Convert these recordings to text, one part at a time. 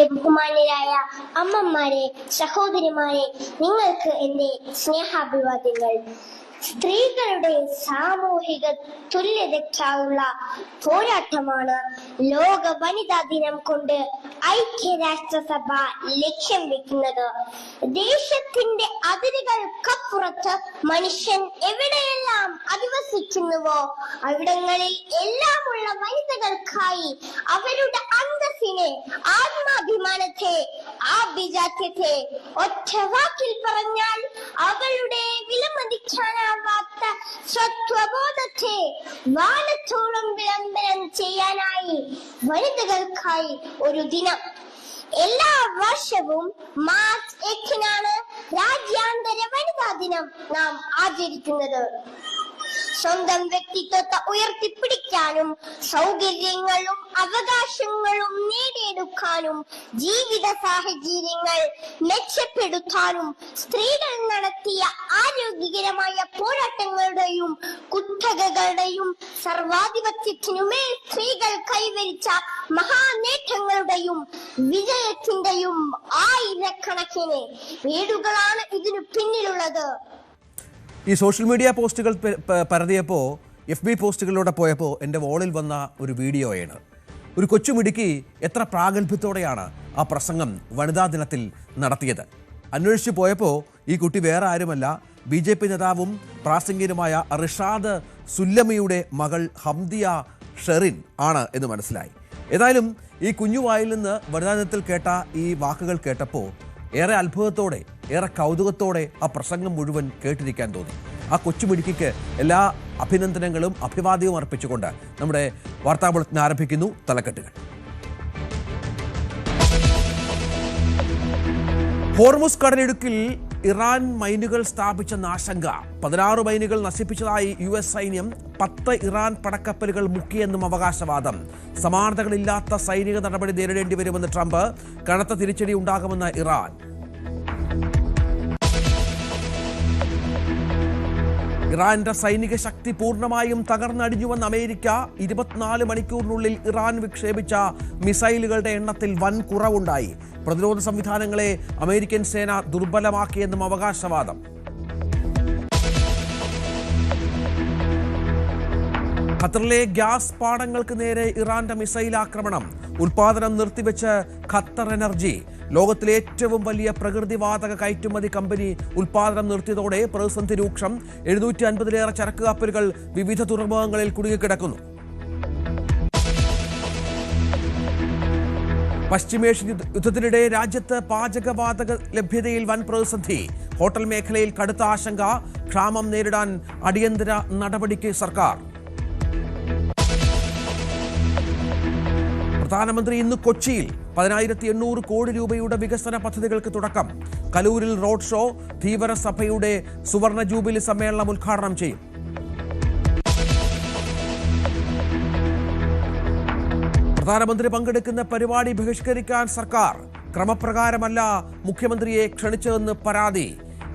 ബഹുമാന്യരായ അമ്മമാരെ, സഹോദരിമാരെ, നിങ്ങൾക്ക് എൻ്റെ സ്നേഹാഭിവാദ്യങ്ങൾ. സ്ത്രീകളുടെ സാമൂഹിക തുല്യതയ്ക്കായുള്ള പോരാട്ടമാണ് ലോക വനിതാ ദിനം കൊണ്ട് ഐക്യരാഷ്ട്രസഭ ലക്ഷ്യം വെക്കുന്നത്. ദേശത്തിന്റെ അതിരുകൾക്കപ്പുറത്ത് മനുഷ്യൻ എവിടെയെല്ലാം അധിവസിക്കുന്നുവോ അവിടങ്ങളിൽ എല്ലാമുള്ള വനിതകൾക്കായി അവരുടെ അന്തസ്സിനെ, ആത്മാഭിമാനത്തെ, ആഭിജാത്യത്തെ, ഒറ്റ വാക്കിൽ പറഞ്ഞാൽ അവളുടെ വിലമതിക്കാനാവാത്ത സ്വത്വബോധത്തെ വാനത്തോളം വിളംബരം ചെയ്യാനായി വനിതകൾക്കായി ഒരു ദിനം. എല്ലാ വർഷവും മാർച്ച് 8-നാണ് രാജ്യാന്തര വനിതാ ദിനം നാം ആചരിക്കുന്നത്. സ്വന്തം വ്യക്തിത്വത്തെ ഉയർത്തിപ്പിടിക്കാനും സൗകര്യങ്ങളും അവകാശങ്ങളും നേടിയെടുക്കാനും ജീവിത സാഹചര്യങ്ങൾ മെച്ചപ്പെടുത്താനും സ്ത്രീകൾ നടത്തിയ ആരോഗ്യകരമായ പോരാട്ടങ്ങളുടെയും കുത്തകകളുടെയും സർവാധിപത്യത്തിനുമേൽ സ്ത്രീകൾ കൈവരിച്ച മഹാനേട്ടങ്ങളുടെയും വിജയത്തിന്റെയും ആയിരക്കണക്കിന് വീടുകളാണ് ഇതിനു പിന്നിലുള്ളത്. ഈ സോഷ്യൽ മീഡിയ പോസ്റ്റുകൾ പരതിയപ്പോൾ, FB പോസ്റ്റുകളിലൂടെ പോയപ്പോൾ എൻ്റെ വോളിൽ വന്ന ഒരു വീഡിയോയാണ്. ഒരു കൊച്ചുമിടുക്കി എത്ര പ്രാഗൽഭ്യത്തോടെയാണ് ആ പ്രസംഗം വനിതാ ദിനത്തിൽ നടത്തിയത്. അന്വേഷിച്ച് പോയപ്പോൾ ഈ കുട്ടി വേറെ ആരുമല്ല, BJP നേതാവും പ്രാസംഗികനുമായ റിഷാദ് സുല്ലമിയുടെ മകൾ ഹംദിയ ഷെറിൻ ആണ് എന്ന് മനസ്സിലായി. ഏതായാലും ഈ കുഞ്ഞുവായിൽ നിന്ന് വനിതാ ദിനത്തിൽ കേട്ട ഈ വാക്കുകൾ കേട്ടപ്പോൾ ഏറെ അത്ഭുതത്തോടെ, ഏറെ കൗതുകത്തോടെ ആ പ്രസംഗം മുഴുവൻ കേട്ടിരിക്കാൻ തോന്നി. ആ കൊച്ചുമിടുക്കിക്ക് എല്ലാ അഭിനന്ദനങ്ങളും അഭിവാദ്യവും അർപ്പിച്ചുകൊണ്ട് നമ്മുടെ വാർത്താ ബുള്ളറ്റിൻ ആരംഭിക്കുന്നു. തലക്കെട്ടുകൾ. ഹോർമുസ് കടലിടുക്കിൽ ഇറാൻ മൈനുകൾ സ്ഥാപിച്ചെന്ന ആശങ്ക. 16 മൈനുകൾ നശിപ്പിച്ചതായി US സൈന്യം. 10 ഇറാൻ പടക്കപ്പലുകൾ മുക്കിയെന്നും അവകാശവാദം. സമാനതകളില്ലാത്ത സൈനിക നടപടി നേരിടേണ്ടി വരുമെന്ന് ട്രംപ്. കനത്ത തിരിച്ചടി ഉണ്ടാകുമെന്ന് ഇറാൻ. ഇറാന്റെ സൈനിക ശക്തി പൂർണ്ണമായും തകർന്നടിഞ്ഞുവെന്ന് അമേരിക്ക. 24 മണിക്കൂറിനുള്ളിൽ ഇറാൻ വിക്ഷേപിച്ച മിസൈലുകളുടെ എണ്ണത്തിൽ വൻ കുറവുണ്ടായി. പ്രതിരോധ സംവിധാനങ്ങളെ അമേരിക്കൻ സേന ദുർബലമാക്കിയെന്നും അവകാശവാദം. ഖത്തറിലെ ഗ്യാസ് പാടങ്ങൾക്ക് നേരെ ഇറാന്റെ മിസൈൽ ആക്രമണം. ഉൽപാദനം നിർത്തിവെച്ച് ഖത്തർ എനർജി. ലോകത്തിലെ ഏറ്റവും വലിയ പ്രകൃതിവാതക കയറ്റുമതി കമ്പനി ഉൽപാദനം നിർത്തിയതോടെ പ്രതിസന്ധി രൂക്ഷം. 750-ലേറെ ചരക്ക് കപ്പലുകൾ വിവിധ തുറമുഖങ്ങളിൽ കുടുങ്ങിക്കിടക്കുന്നു. പശ്ചിമേഷ്യൻ യുദ്ധത്തിനിടെ രാജ്യത്ത് പാചകവാതക ലഭ്യതയിൽ വൻ പ്രതിസന്ധി. ഹോട്ടൽ മേഖലയിൽ കടുത്ത ആശങ്ക. ക്ഷാമം നേരിടാൻ അടിയന്തര നടപടിക്ക് സർക്കാർ. പ്രധാനമന്ത്രി ഇന്ന് കൊച്ചിയിൽ 10,800 കോടി രൂപയുടെ വികസന പദ്ധതികൾക്ക് തുടക്കം. കലൂരിൽ റോഡ് ഷോ. ധീവരസഭയുടെ സുവർണ ജൂബിലി സമ്മേളനം ഉദ്ഘാടനം ചെയ്യും. പ്രധാനമന്ത്രി പങ്കെടുക്കുന്ന പരിപാടി ബഹിഷ്കരിക്കാൻ സർക്കാർ. ക്രമപ്രകാരമല്ല മുഖ്യമന്ത്രിയെ ക്ഷണിച്ചതെന്ന് പരാതി.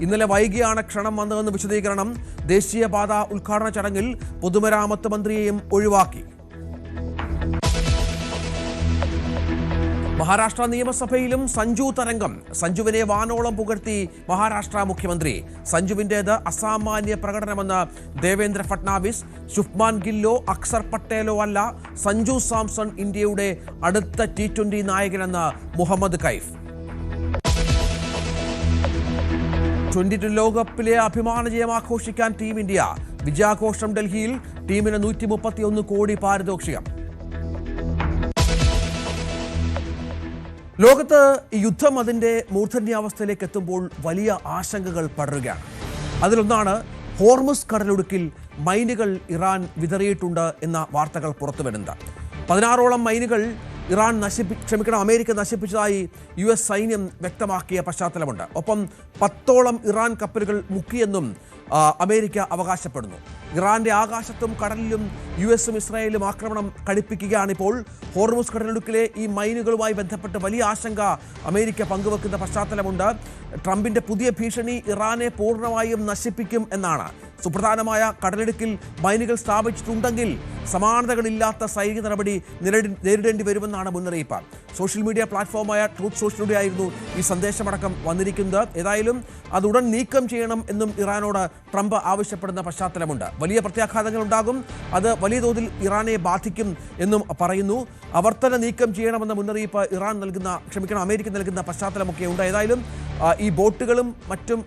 ഇന്നലെ വൈകിയാണ് ക്ഷണം വന്നതെന്ന് വിശദീകരണം. ദേശീയപാത ഉദ്ഘാടന ചടങ്ങിൽ പൊതുമരാമത്ത് മന്ത്രിയെയും ഒഴിവാക്കി. മഹാരാഷ്ട്ര നിയമസഭയിലും സഞ്ജു തരംഗം. സഞ്ജുവിനെ വാനോളം പുകഴ്ത്തി മഹാരാഷ്ട്ര മുഖ്യമന്ത്രി. സഞ്ജുവിൻ്റേത് അസാമാന്യ പ്രകടനമെന്ന് ദേവേന്ദ്ര ഫട്നാവിസ്. ശുഭ്മാൻ ഗില്ലോ, അക്സർ പട്ടേലോ അല്ല, സഞ്ജു സാംസൺ ഇന്ത്യയുടെ അടുത്ത T20 നായകനെന്ന് മുഹമ്മദ് കൈഫ്. 2022 ലോകകപ്പിലെ അഭിമാന ജയം ആഘോഷിക്കാൻ ടീം ഇന്ത്യ. വിജയാഘോഷം ഡൽഹിയിൽ. ടീമിന് 131 കോടി പാരിതോഷികം. ലോകത്ത് യുദ്ധം അതിൻ്റെ മൂർധന്യാവസ്ഥയിലേക്ക് എത്തുമ്പോൾ വലിയ ആശങ്കകൾ പടരുകയാണ്. അതിലൊന്നാണ് ഹോർമുസ് കടലിടുക്കിൽ മൈനുകൾ ഇറാൻ വിതറിയിട്ടുണ്ട് എന്ന വാർത്തകൾ പുറത്തു വരുന്നത്. 16ഓളം മൈനുകൾ അമേരിക്ക നശിപ്പിച്ചതായി US സൈന്യം വ്യക്തമാക്കിയ പശ്ചാത്തലമുണ്ട്. ഒപ്പം 10ഓളം ഇറാൻ കപ്പലുകൾ മുക്കിയെന്നും അമേരിക്ക അവകാശപ്പെടുന്നു. ഇറാന്റെ ആകാശത്തും കടലിലും US-ഉം ഇസ്രായേലും ആക്രമണം കടുപ്പിക്കുകയാണിപ്പോൾ. ഹോർമുസ് കടലിടുക്കിലെ ഈ മൈനുകളുമായി ബന്ധപ്പെട്ട് വലിയ ആശങ്ക അമേരിക്ക പങ്കുവെക്കുന്ന പശ്ചാത്തലമുണ്ട്. ട്രംപിന്റെ പുതിയ ഭീഷണി ഇറാനെ പൂർണ്ണമായും നശിപ്പിക്കും എന്നാണ്. സുപ്രധാനമായ കടലിടുക്കിൽ മൈനുകൾ സ്ഥാപിച്ചിട്ടുണ്ടെങ്കിൽ സമാനതകളില്ലാത്ത സൈനിക നടപടി നേരിടേണ്ടി വരുമെന്നാണ് മുന്നറിയിപ്പ്. സോഷ്യൽ മീഡിയ പ്ലാറ്റ്ഫോമായ ട്രൂത്ത് സോഷ്യലിലൂടെ ആയിരുന്നു ഈ സന്ദേശമടക്കം വന്നിരിക്കുന്നത്. ഏതായാലും അത് ഉടൻ നീക്കം ചെയ്യണം എന്നും ഇറാനോട് ട്രംപ് ആവശ്യപ്പെടുന്ന പശ്ചാത്തലമുണ്ട്. വലിയ പ്രത്യാഘാതങ്ങൾ ഉണ്ടാകും, അത് വലിയ തോതിൽ ഇറാനെ ബാധിക്കും എന്നും പറയുന്നു. ആവർത്തന നീക്കം ചെയ്യണമെന്ന മുന്നറിയിപ്പ് അമേരിക്ക നൽകുന്ന പശ്ചാത്തലമൊക്കെ ഉണ്ട്. ഏതായാലും ഈ ബോട്ടുകളും മറ്റും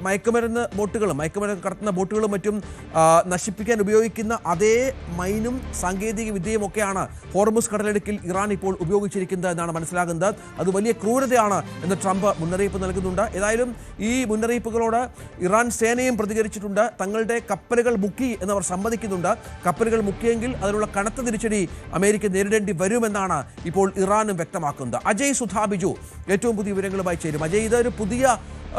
മയക്കുമരുന്ന് കടത്തുന്ന ബോട്ടുകളും മറ്റും നശിപ്പിക്കാൻ ഉപയോഗിക്കുന്ന അതേ മൈനും സാങ്കേതിക വിദ്യയും ഒക്കെയാണ് ഹോർമുസ് കടലിടുക്കിൽ ഇറാൻ ഇപ്പോൾ ഉപയോഗിച്ചിരിക്കുന്നത് എന്നാണ് മനസ്സിലാകുന്നത്. അത് വലിയ ക്രൂരതയാണ് എന്ന് ട്രംപ് മുന്നറിയിപ്പ് നൽകുന്നുണ്ട്. ഏതായാലും ഈ മുന്നറിയിപ്പുകളോട് ഇറാൻ സേനയും പ്രതികരിച്ചിട്ടുണ്ട്. തങ്ങളുടെ കപ്പലുകൾ മുക്കി എന്നവർ സമ്മതിക്കുന്നുണ്ട്. കപ്പലുകൾ മുക്കിയെങ്കിൽ അതിനുള്ള കനത്ത തിരിച്ചടി അമേരിക്ക നേരിടേണ്ടി വരുമെന്നാണ് ഇപ്പോൾ ഇറാനും വ്യക്തമാക്കുന്നത്. അജയ് സുധാബിജു ഏറ്റവും പുതിയ വിവരങ്ങളുമായി ചേരും. അജയ്, ഇതൊരു പുതിയ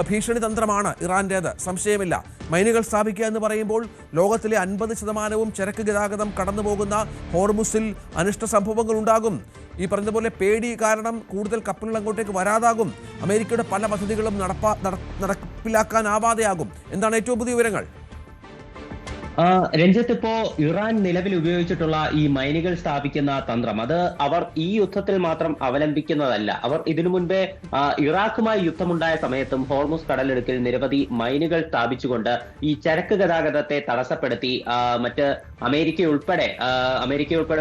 ഭീഷണി തന്ത്രമാണ് ഇറാൻ്റേത്, സംശയമില്ല. മൈനുകൾ സ്ഥാപിക്കുക എന്ന് പറയുമ്പോൾ ലോകത്തിലെ 50% ചരക്ക് ഗതാഗതം കടന്നു പോകുന്ന ഹോർമുസിൽ അനിഷ്ട സംഭവങ്ങൾ ഉണ്ടാകും. ഈ പറഞ്ഞതുപോലെ പേടി കാരണം കൂടുതൽ കപ്പലുകൾ അങ്ങോട്ടേക്ക് വരാതാകും. അമേരിക്കയുടെ പല പദ്ധതികളും നടപ്പിലാക്കാനാവാതെയാകും. എന്താണ് ഏറ്റവും പുതിയ വിവരങ്ങൾ? രഞ്ജിത്ത്, ഇപ്പോ ഇറാൻ നിലവിൽ ഉപയോഗിച്ചിട്ടുള്ള ഈ മൈനുകൾ സ്ഥാപിക്കുന്ന തന്ത്രം അത് അവർ ഈ യുദ്ധത്തിൽ മാത്രം അവലംബിക്കുന്നതല്ല. അവർ ഇതിനു മുൻപേ ഇറാഖുമായി യുദ്ധമുണ്ടായ സമയത്തും ഹോർമുസ് കടലിടുക്കിൽ നിരവധി മൈനുകൾ സ്ഥാപിച്ചുകൊണ്ട് ഈ ചരക്ക് ഗതാഗതത്തെ തടസ്സപ്പെടുത്തി മറ്റ് അമേരിക്ക ഉൾപ്പെടെ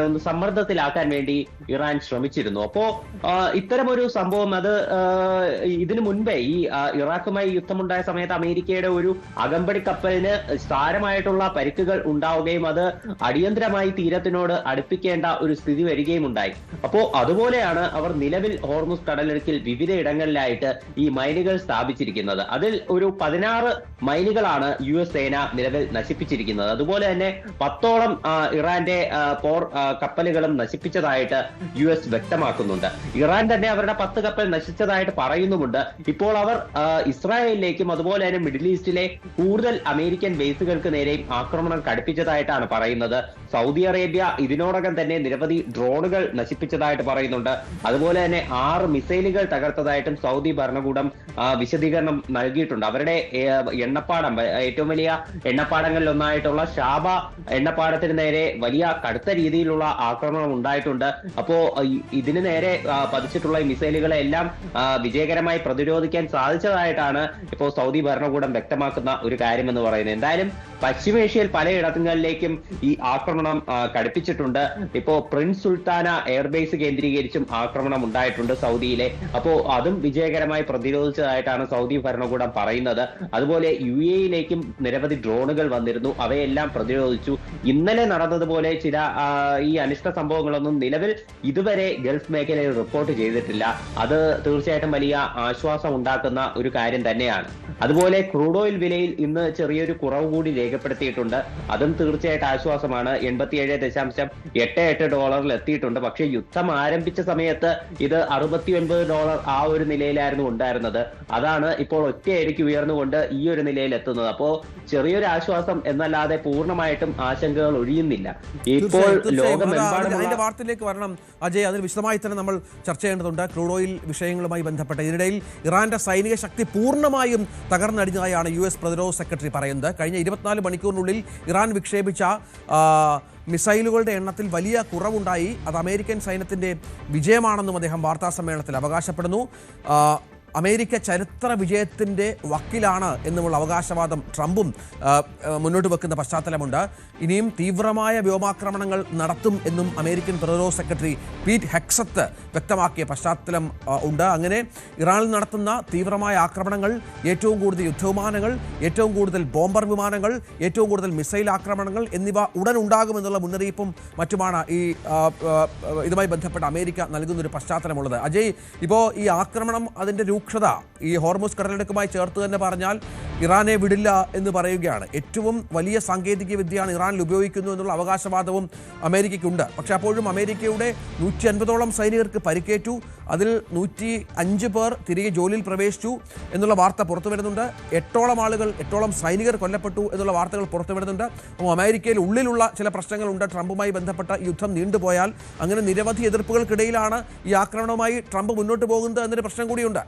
ഒന്ന് സമ്മർദ്ദത്തിലാക്കാൻ വേണ്ടി ഇറാൻ ശ്രമിച്ചിരുന്നു. അപ്പോ ഇത്തരമൊരു സംഭവം അത് ഇതിനു മുൻപേ ഈ ഇറാഖുമായി യുദ്ധമുണ്ടായ സമയത്ത് അമേരിക്കയുടെ ഒരു അകമ്പടി കപ്പലിന് സാരമായിട്ടുള്ള പരിക്കുകൾ ഉണ്ടാവുകയും അത് അടിയന്തരമായി തീരത്തിനോട് അടുപ്പിക്കേണ്ട ഒരു സ്ഥിതി വരികയും ഉണ്ടായി. അപ്പോ അതുപോലെയാണ് അവർ നിലവിൽ ഹോർമുസ് കടലിടുക്കിൽ വിവിധ ഇടങ്ങളിലായിട്ട് ഈ മൈനുകൾ സ്ഥാപിച്ചിരിക്കുന്നത്. അതിൽ ഒരു 16 മൈനുകളാണ് US സേന നിലവിൽ നശിപ്പിച്ചിരിക്കുന്നത്. അതുപോലെ തന്നെ 10ഓളം ഇറാന്റെ പോർ കപ്പലുകളും നശിപ്പിച്ചതായിട്ട് US വ്യക്തമാക്കുന്നുണ്ട്. ഇറാൻ തന്നെ അവരുടെ 10 കപ്പൽ നശിച്ചതായിട്ട് പറയുന്നുമുണ്ട്. ഇപ്പോൾ അവർ ഇസ്രായേലിലേക്കും അതുപോലെ തന്നെ മിഡിൽ ഈസ്റ്റിലെ കൂടുതൽ അമേരിക്കൻ ബേസുകൾക്ക് നേരെയും ആക്രമണം കടുപ്പിച്ചതായിട്ടാണ് പറയുന്നത്. സൗദി അറേബ്യ ഇതിനോടകം തന്നെ നിരവധി ഡ്രോണുകൾ നശിപ്പിച്ചതായിട്ട് പറയുന്നുണ്ട്. അതുപോലെ തന്നെ 6 മിസൈലുകൾ തകർത്തതായിട്ടും സൗദി ഭരണകൂടം വിശദീകരണം നൽകിയിട്ടുണ്ട്. അവരുടെ എണ്ണപ്പാടം, ഏറ്റവും വലിയ എണ്ണപ്പാടങ്ങളിൽ ഒന്നായിട്ടുള്ള ഷാബ എണ്ണപ്പാടത്തിന് നേരെ വലിയ കടുത്ത രീതിയിലുള്ള ആക്രമണം ഉണ്ടായിട്ടുണ്ട്. അപ്പോ ഇതിന് നേരെ പതിച്ചിട്ടുള്ള ഈ മിസൈലുകളെ എല്ലാം വിജയകരമായി പ്രതിരോധിക്കാൻ സാധിച്ചതായിട്ടാണ് ഇപ്പോൾ സൗദി ഭരണകൂടം വ്യക്തമാക്കുന്ന ഒരു കാര്യമെന്ന് പറയുന്നത്. എന്തായാലും പശ്ചിമേഷ്യയിൽ പലയിടങ്ങളിലേക്കും ഈ ആക്രമണം കടുപ്പിച്ചിട്ടുണ്ട്. ഇപ്പോ പ്രിൻസ് സുൽത്താന എയർബേസ് കേന്ദ്രീകരിച്ചും ആക്രമണം ഉണ്ടായിട്ടുണ്ട് സൗദിയിലെ. അപ്പോ അതും വിജയകരമായി പ്രതിരോധിച്ചതായിട്ടാണ് സൗദി ഭരണകൂടം പറയുന്നത്. അതുപോലെ UAE-യിലേക്കും നിരവധി ഡ്രോണുകൾ വന്നിരുന്നു, അവയെല്ലാം പ്രതിരോധിച്ചു. ഇന്നലെ നടന്നതുപോലെ ചില ഈ അനിഷ്ട സംഭവങ്ങളൊന്നും നിലവിൽ ഇതുവരെ ഗൾഫ് മേഖലയിൽ റിപ്പോർട്ട് ചെയ്തിട്ടില്ല. അത് തീർച്ചയായിട്ടും വലിയ ആശ്വാസം ഉണ്ടാക്കുന്ന ഒരു കാര്യം തന്നെയാണ്. അതുപോലെ ക്രൂഡ് ഓയിൽ വിലയിൽ ഇന്ന് ചെറിയൊരു കുറവ് കൂടി രേഖപ്പെടുത്തിയിട്ടുണ്ട്. അതും തീർച്ചയായിട്ടും ആശ്വാസമാണ്. $87.88 എത്തിയിട്ടുണ്ട്. പക്ഷേ യുദ്ധം ആരംഭിച്ച സമയത്ത് ഇത് $69 ആ ഒരു നിലയിലായിരുന്നു ഉണ്ടായിരുന്നത്. അതാണ് ഇപ്പോൾ ഒറ്റയടിക്ക് ഉയർന്നുകൊണ്ട് ഈ ഒരു നിലയിൽ എത്തുന്നത്. അപ്പോ ചെറിയൊരു ആശ്വാസം എന്നല്ലാതെ പൂർണ്ണമായിട്ടും ആശങ്കകൾ ഒഴിയുന്നില്ല. ഇപ്പോൾ ലോകമെമ്പാടും വാർത്തയിലേക്ക് വരണം അജയ്. അതിൽ വിശദമായി തന്നെ നമ്മൾ ചർച്ച ചെയ്യേണ്ടതുണ്ട് ക്രൂഡ് ഓയിൽ വിഷയങ്ങളുമായി ബന്ധപ്പെട്ട. ഇതിനിടയിൽ ഇറാന്റെ സൈനിക ശക്തി പൂർണ്ണമായും തകർന്നടിഞ്ഞതായാണ് US പ്രതിരോധ സെക്രട്ടറി പറയുന്നത്. കഴിഞ്ഞ 24 മണിക്കൂറിനുള്ളിൽ ഇറാൻ വിക്ഷേപിച്ച മിസൈലുകളുടെ എണ്ണത്തിൽ വലിയ കുറവുണ്ടായി. അത് അമേരിക്കൻ സൈന്യത്തിൻ്റെ വിജയമാണെന്നും അദ്ദേഹം വാർത്താസമ്മേളനത്തിൽ അവകാശപ്പെടുന്നു. അമേരിക്ക ചരിത്ര വിജയത്തിൻ്റെ വക്കിലാണ് എന്നുമുള്ള അവകാശവാദം ട്രംപും മുന്നോട്ട് വെക്കുന്ന പശ്ചാത്തലമുണ്ട്. ഇനിയും തീവ്രമായ വ്യോമാക്രമണങ്ങൾ നടത്തും എന്നും അമേരിക്കൻ പ്രതിരോധ സെക്രട്ടറി പീറ്റ് ഹെക്സത്ത് വ്യക്തമാക്കിയ പശ്ചാത്തലം ഉണ്ട്. അങ്ങനെ ഇറാനിൽ നടത്തുന്ന തീവ്രമായ ആക്രമണങ്ങൾ, ഏറ്റവും കൂടുതൽ യുദ്ധവിമാനങ്ങൾ, ഏറ്റവും കൂടുതൽ ബോംബർ വിമാനങ്ങൾ, ഏറ്റവും കൂടുതൽ മിസൈൽ ആക്രമണങ്ങൾ എന്നിവ ഉടൻ ഉണ്ടാകുമെന്നുള്ള മുന്നറിയിപ്പും മറ്റുമാണ് ഇതുമായി ബന്ധപ്പെട്ട് അമേരിക്ക നൽകുന്നൊരു പശ്ചാത്തലമുള്ളത്. അജയ്, ഇപ്പോൾ ഈ ആക്രമണം അതിൻ്റെ രൂക്ഷത ഈ ഹോർമുസ് കടലിടുക്കുമായി ചേർത്ത് തന്നെ പറഞ്ഞാൽ ഇറാനെ വിടില്ല എന്ന് പറയുകയാണ്. ഏറ്റവും വലിയ സാങ്കേതിക വിദ്യയാണ് ഇറാനിൽ ഉപയോഗിക്കുന്നു എന്നുള്ള അവകാശവാദവും അമേരിക്കയ്ക്കുണ്ട്. പക്ഷെ അപ്പോഴും അമേരിക്കയുടെ 150ഓളം സൈനികർക്ക് പരിക്കേറ്റു. അതിൽ 105 പേർ തിരികെ ജോലിയിൽ പ്രവേശിച്ചു എന്നുള്ള വാർത്ത പുറത്തു വരുന്നുണ്ട്. 8ഓളം സൈനികർ കൊല്ലപ്പെട്ടു എന്നുള്ള വാർത്തകൾ പുറത്തു വരുന്നുണ്ട്. അപ്പോൾ അമേരിക്കയിൽ ഉള്ളിലുള്ള ചില പ്രശ്നങ്ങളുണ്ട്. ട്രംപുമായി ബന്ധപ്പെട്ട യുദ്ധം നീണ്ടുപോയാൽ അങ്ങനെ നിരവധി എതിർപ്പുകൾക്കിടയിലാണ് ഈ ആക്രമണവുമായി ട്രംപ് മുന്നോട്ട് പോകുന്നത് എന്നൊരു പ്രശ്നം കൂടിയുണ്ട്.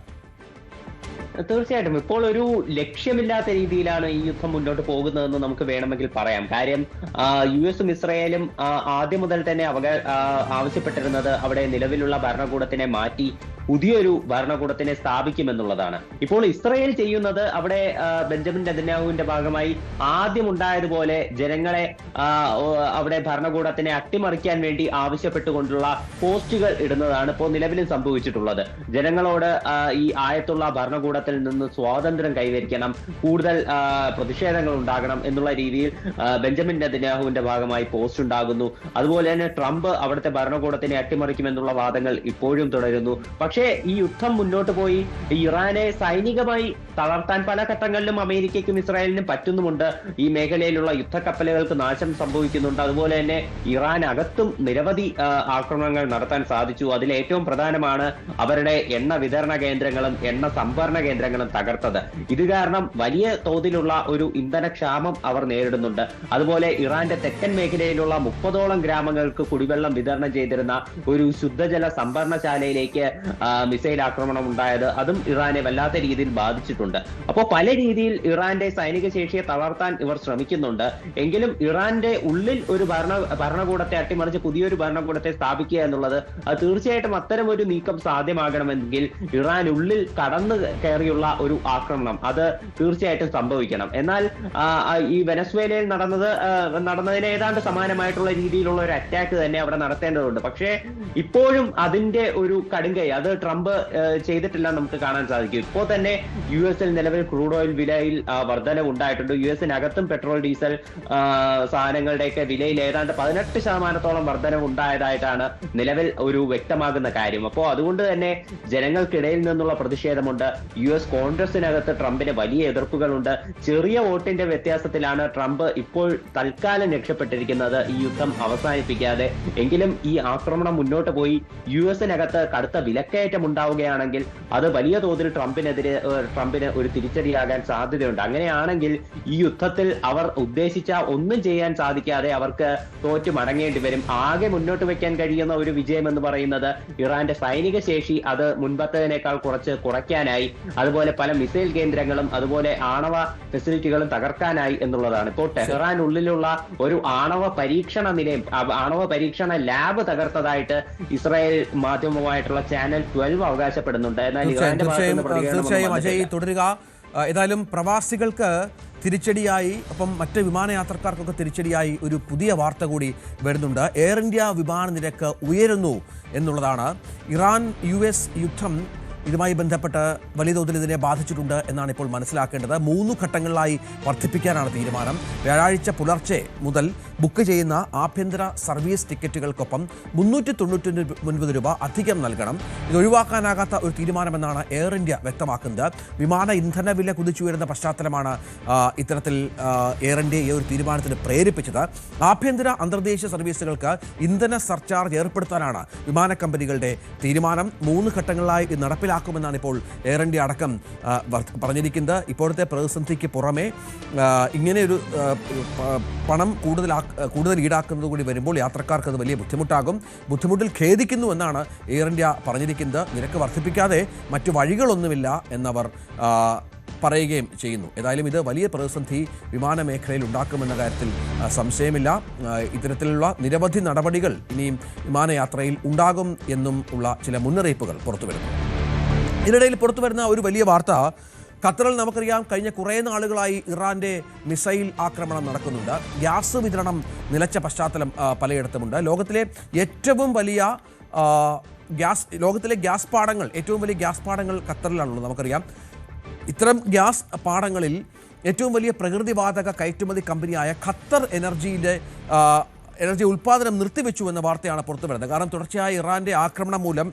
തീർച്ചയായിട്ടും ഇപ്പോൾ ഒരു ലക്ഷ്യമില്ലാത്ത രീതിയിലാണ് ഈ യുദ്ധം മുന്നോട്ട് പോകുന്നതെന്ന് നമുക്ക് വേണമെങ്കിൽ പറയാം. കാര്യം US-ഉം ഇസ്രായേലും ആദ്യം മുതൽ തന്നെ ആവശ്യപ്പെട്ടിരുന്നത് അവിടെ നിലവിലുള്ള ഭരണകൂടത്തിനെ മാറ്റി പുതിയൊരു ഭരണകൂടത്തിനെ സ്ഥാപിക്കുമെന്നുള്ളതാണ്. ഇപ്പോൾ ഇസ്രായേൽ ചെയ്യുന്നത് അവിടെ ബെഞ്ചമിൻ നെതന്യാഹുവിന്റെ ഭാഗമായി ആദ്യം ഉണ്ടായതുപോലെ ജനങ്ങളെ അവിടെ ഭരണകൂടത്തിനെ അട്ടിമറിക്കാൻ വേണ്ടി ആവശ്യപ്പെട്ടുകൊണ്ടുള്ള പോസ്റ്റുകൾ ഇടുന്നതാണ് ഇപ്പോൾ നിലവിലും സംഭവിച്ചിട്ടുള്ളത്. ജനങ്ങളോട് ഈ ആയത്തുള്ള ഭരണകൂടത്തിൽ നിന്ന് സ്വാതന്ത്ര്യം കൈവരിക്കണം, കൂടുതൽ പ്രതിഷേധങ്ങൾ ഉണ്ടാകണം എന്നുള്ള രീതിയിൽ ബെഞ്ചമിൻ നെതന്യാഹുവിന്റെ ഭാഗമായി പോസ്റ്റ് ഉണ്ടാകുന്നു. അതുപോലെ തന്നെ ട്രംപ് അവിടുത്തെ ഭരണകൂടത്തിനെ അട്ടിമറിക്കുമെന്നുള്ള വാദങ്ങൾ ഇപ്പോഴും തുടരുന്നു. പക്ഷേ ഈ യുദ്ധം മുന്നോട്ട് പോയി ഇറാനെ സൈനികമായി തളർത്താൻ പല ഘട്ടങ്ങളിലും അമേരിക്കയ്ക്കും ഇസ്രായേലിനും പറ്റുന്നുമുണ്ട്. ഈ മേഖലയിലുള്ള യുദ്ധക്കപ്പലുകൾക്ക് നാശം സംഭവിക്കുന്നുണ്ട്. അതുപോലെ തന്നെ ഇറാൻ അകത്തും നിരവധി ആക്രമണങ്ങൾ നടത്താൻ സാധിച്ചു. അതിൽ ഏറ്റവും പ്രധാനമാണ് അവരുടെ എണ്ണ വിതരണ കേന്ദ്രങ്ങളും എണ്ണ സംഭരണ കേന്ദ്രങ്ങളും തകർത്തത്. ഇത് കാരണം വലിയ തോതിലുള്ള ഒരു ഇന്ധനക്ഷാമം അവർ നേരിടുന്നുണ്ട്. അതുപോലെ ഇറാന്റെ തെക്കൻ മേഖലയിലുള്ള 30ഓളം ഗ്രാമങ്ങൾക്ക് കുടിവെള്ളം വിതരണം ചെയ്തിരുന്ന ഒരു ശുദ്ധജല സംഭരണശാലയിലേക്ക് മിസൈൽ ആക്രമണം ഉണ്ടായത് അതും ഇറാനെ വല്ലാത്ത രീതിയിൽ ബാധിച്ചിട്ടുണ്ട്. അപ്പോൾ പല രീതിയിൽ ഇറാന്റെ സൈനിക ശേഷിയെ തളർത്താൻ ഇവർ ശ്രമിക്കുന്നുണ്ട്. എങ്കിലും ഇറാന്റെ ഉള്ളിൽ ഒരു ഭരണകൂടത്തെ അട്ടിമറിച്ച് പുതിയൊരു ഭരണകൂടത്തെ സ്ഥാപിക്കുക എന്നുള്ളത് തീർച്ചയായിട്ടും അത്തരം ഒരു നീക്കം സാധ്യമാകണമെങ്കിൽ ഇറാൻ ഉള്ളിൽ കടന്നു കയറിയുള്ള ഒരു ആക്രമണം അത് തീർച്ചയായിട്ടും സംഭവിക്കണം. എന്നാൽ ഈ വെനസ്വേലയിൽ നടന്നതിന് ഏതാണ്ട് സമാനമായിട്ടുള്ള രീതിയിലുള്ള ഒരു അറ്റാക്ക് തന്നെ അവിടെ നടത്തേണ്ടതുണ്ട്. പക്ഷേ ഇപ്പോഴും അതിന്റെ ഒരു കടുങ്കൈ അത് ട്രംപ് ചെയ്തിട്ടില്ല നമുക്ക് കാണാൻ സാധിക്കും. ഇപ്പോൾ തന്നെ US-ൽ നിലവിൽ ക്രൂഡ് ഓയിൽ വിലയിൽ വർധനവ് ഉണ്ടായിട്ടുണ്ട്. US-നകത്തും പെട്രോൾ ഡീസൽ സാധനങ്ങളുടെയൊക്കെ വിലയിൽ ഏതാണ്ട് 18% വർധനവ് ഉണ്ടായതായിട്ടാണ് നിലവിൽ ഒരു വ്യക്തമാകുന്ന കാര്യം. അപ്പോൾ അതുകൊണ്ട് തന്നെ ജനങ്ങൾക്കിടയിൽ നിന്നുള്ള പ്രതിഷേധമുണ്ട്. US കോൺഗ്രസിനകത്ത് ട്രംപിന് വലിയ എതിർപ്പുകളുണ്ട്. ചെറിയ വോട്ടിന്റെ വ്യത്യാസത്തിലാണ് ട്രംപ് ഇപ്പോൾ തൽക്കാലം രക്ഷപ്പെട്ടിരിക്കുന്നത് ഈ യുദ്ധം അവസാനിപ്പിക്കാതെ. എങ്കിലും ഈ ആക്രമണം മുന്നോട്ട് പോയി US-നകത്ത് കടുത്ത വിലക്കയറ്റം ഉണ്ടാവുകയാണെങ്കിൽ അത് വലിയ തോതിൽ ട്രംപിന് ഒരു തിരിച്ചടിയാകാൻ സാധ്യതയുണ്ട്. അങ്ങനെയാണെങ്കിൽ ഈ യുദ്ധത്തിൽ അവർ ഉദ്ദേശിച്ച ഒന്നും ചെയ്യാൻ സാധിക്കാതെ അവർക്ക് തോറ്റു മടങ്ങേണ്ടി വരും. ആകെ മുന്നോട്ട് വെക്കാൻ കഴിയുന്ന ഒരു വിജയം എന്ന് പറയുന്നത് ഇറാന്റെ സൈനിക ശേഷി അത് മുൻപത്തേതിനേക്കാൾ കുറയ്ക്കാനായി, അതുപോലെ പല മിസൈൽ കേന്ദ്രങ്ങളും അതുപോലെ ആണവ ഫെസിലിറ്റികളും തകർക്കാനായി എന്നുള്ളതാണ്. ഇപ്പോൾ ടെഹ്റാനുള്ളിലുള്ള ഒരു ആണവ പരീക്ഷണ ലാബ് തകർത്തതായിട്ട് ഇസ്രായേൽ മാധ്യമമായിട്ടുള്ള ചാനൽ 12 അവകാശപ്പെടുന്നുണ്ട്. എന്നാൽ തീർച്ചയായും അജയ് തുടരുക. ഏതായാലും പ്രവാസികൾക്ക് തിരിച്ചടിയായി, ഒപ്പം മറ്റ് വിമാനയാത്രക്കാർക്കൊക്കെ തിരിച്ചടിയായി ഒരു പുതിയ വാർത്ത കൂടി വരുന്നുണ്ട്. എയർ ഇന്ത്യ വിമാന നിരക്ക് ഉയരുന്നു എന്നുള്ളതാണ്. ഇറാൻ US യുദ്ധം ഇതുമായി ബന്ധപ്പെട്ട് വലിയ തോതിൽ ഇതിനെ ബാധിച്ചിട്ടുണ്ട് എന്നാണ് ഇപ്പോൾ മനസ്സിലാക്കേണ്ടത്. 3 ഘട്ടങ്ങളിലായി വർദ്ധിപ്പിക്കാനാണ് തീരുമാനം. വ്യാഴാഴ്ച പുലർച്ചെ മുതൽ ബുക്ക് ചെയ്യുന്ന ആഭ്യന്തര സർവീസ് ടിക്കറ്റുകൾക്കൊപ്പം 399 രൂപ അധികം നൽകണം. ഇത് ഒഴിവാക്കാനാകാത്ത ഒരു തീരുമാനമെന്നാണ് എയർ ഇന്ത്യ വ്യക്തമാക്കുന്നത്. വിമാന ഇന്ധന വില കുതിച്ചുയരുന്ന പശ്ചാത്തലമാണ് ഇത്തരത്തിൽ എയർ ഇന്ത്യ ഈ ഒരു തീരുമാനത്തിന് പ്രേരിപ്പിച്ചത്. ആഭ്യന്തര അന്തർദേശീയ സർവീസുകൾക്ക് ഇന്ധന സർചാർജ് ഏർപ്പെടുത്താനാണ് വിമാന കമ്പനികളുടെ തീരുമാനം. 3 ഘട്ടങ്ങളിലായി ഇത് നടപ്പിലാക്കുമെന്നാണ് ഇപ്പോൾ എയർ ഇന്ത്യ അടക്കം പറഞ്ഞിരിക്കുന്നത്. ഇപ്പോഴത്തെ പ്രതിസന്ധിക്ക് പുറമെ ഇങ്ങനെയൊരു പണം കൂടുതൽ ഈടാക്കുന്നത് കൂടി വരുമ്പോൾ യാത്രക്കാർക്ക് അത് വലിയ ബുദ്ധിമുട്ടിൽ ഖേദിക്കുന്നു എന്നാണ് എയർ ഇന്ത്യ പറഞ്ഞിരിക്കുന്നത്. നിരക്ക് വർദ്ധിപ്പിക്കാതെ മറ്റു വഴികളൊന്നുമില്ല എന്നവർ പറയുകയും ചെയ്യുന്നു. ഏതായാലും ഇത് വലിയ പ്രതിസന്ധി വിമാന മേഖലയിൽ ഉണ്ടാക്കുമെന്ന കാര്യത്തിൽ സംശയമില്ല. ഇത്തരത്തിലുള്ള നിരവധി നടപടികൾ ഇനിയും വിമാനയാത്രയിൽ ഉണ്ടാകും എന്നും ഉള്ള ചില മുന്നറിയിപ്പുകൾ പുറത്തുവരുന്നു. ഇതിനിടയിൽ പുറത്തുവരുന്ന ഒരു വലിയ വാർത്ത, ഖത്തറിൽ നമുക്കറിയാം കഴിഞ്ഞ കുറേ നാളുകളായി ഇറാന്റെ മിസൈൽ ആക്രമണം നടക്കുന്നുണ്ട്. ഗ്യാസ് വിതരണം നിലച്ച പശ്ചാത്തലം പലയിടത്തുമുണ്ട്. ലോകത്തിലെ ഏറ്റവും വലിയ ഗ്യാസ് പാടങ്ങൾ ഖത്തറിലാണുള്ളത്. നമുക്കറിയാം ഇത്തരം ഗ്യാസ് പാടങ്ങളിൽ ഏറ്റവും വലിയ പ്രകൃതിവാതക കയറ്റുമതി കമ്പനിയായ ഖത്തർ എനർജി ഉൽപ്പാദനം നിർത്തിവെച്ചു എന്ന വാർത്തയാണ് പുറത്തുവരുന്നത്. കാരണം തുടർച്ചയായ ഇറാന്റെ ആക്രമണം മൂലം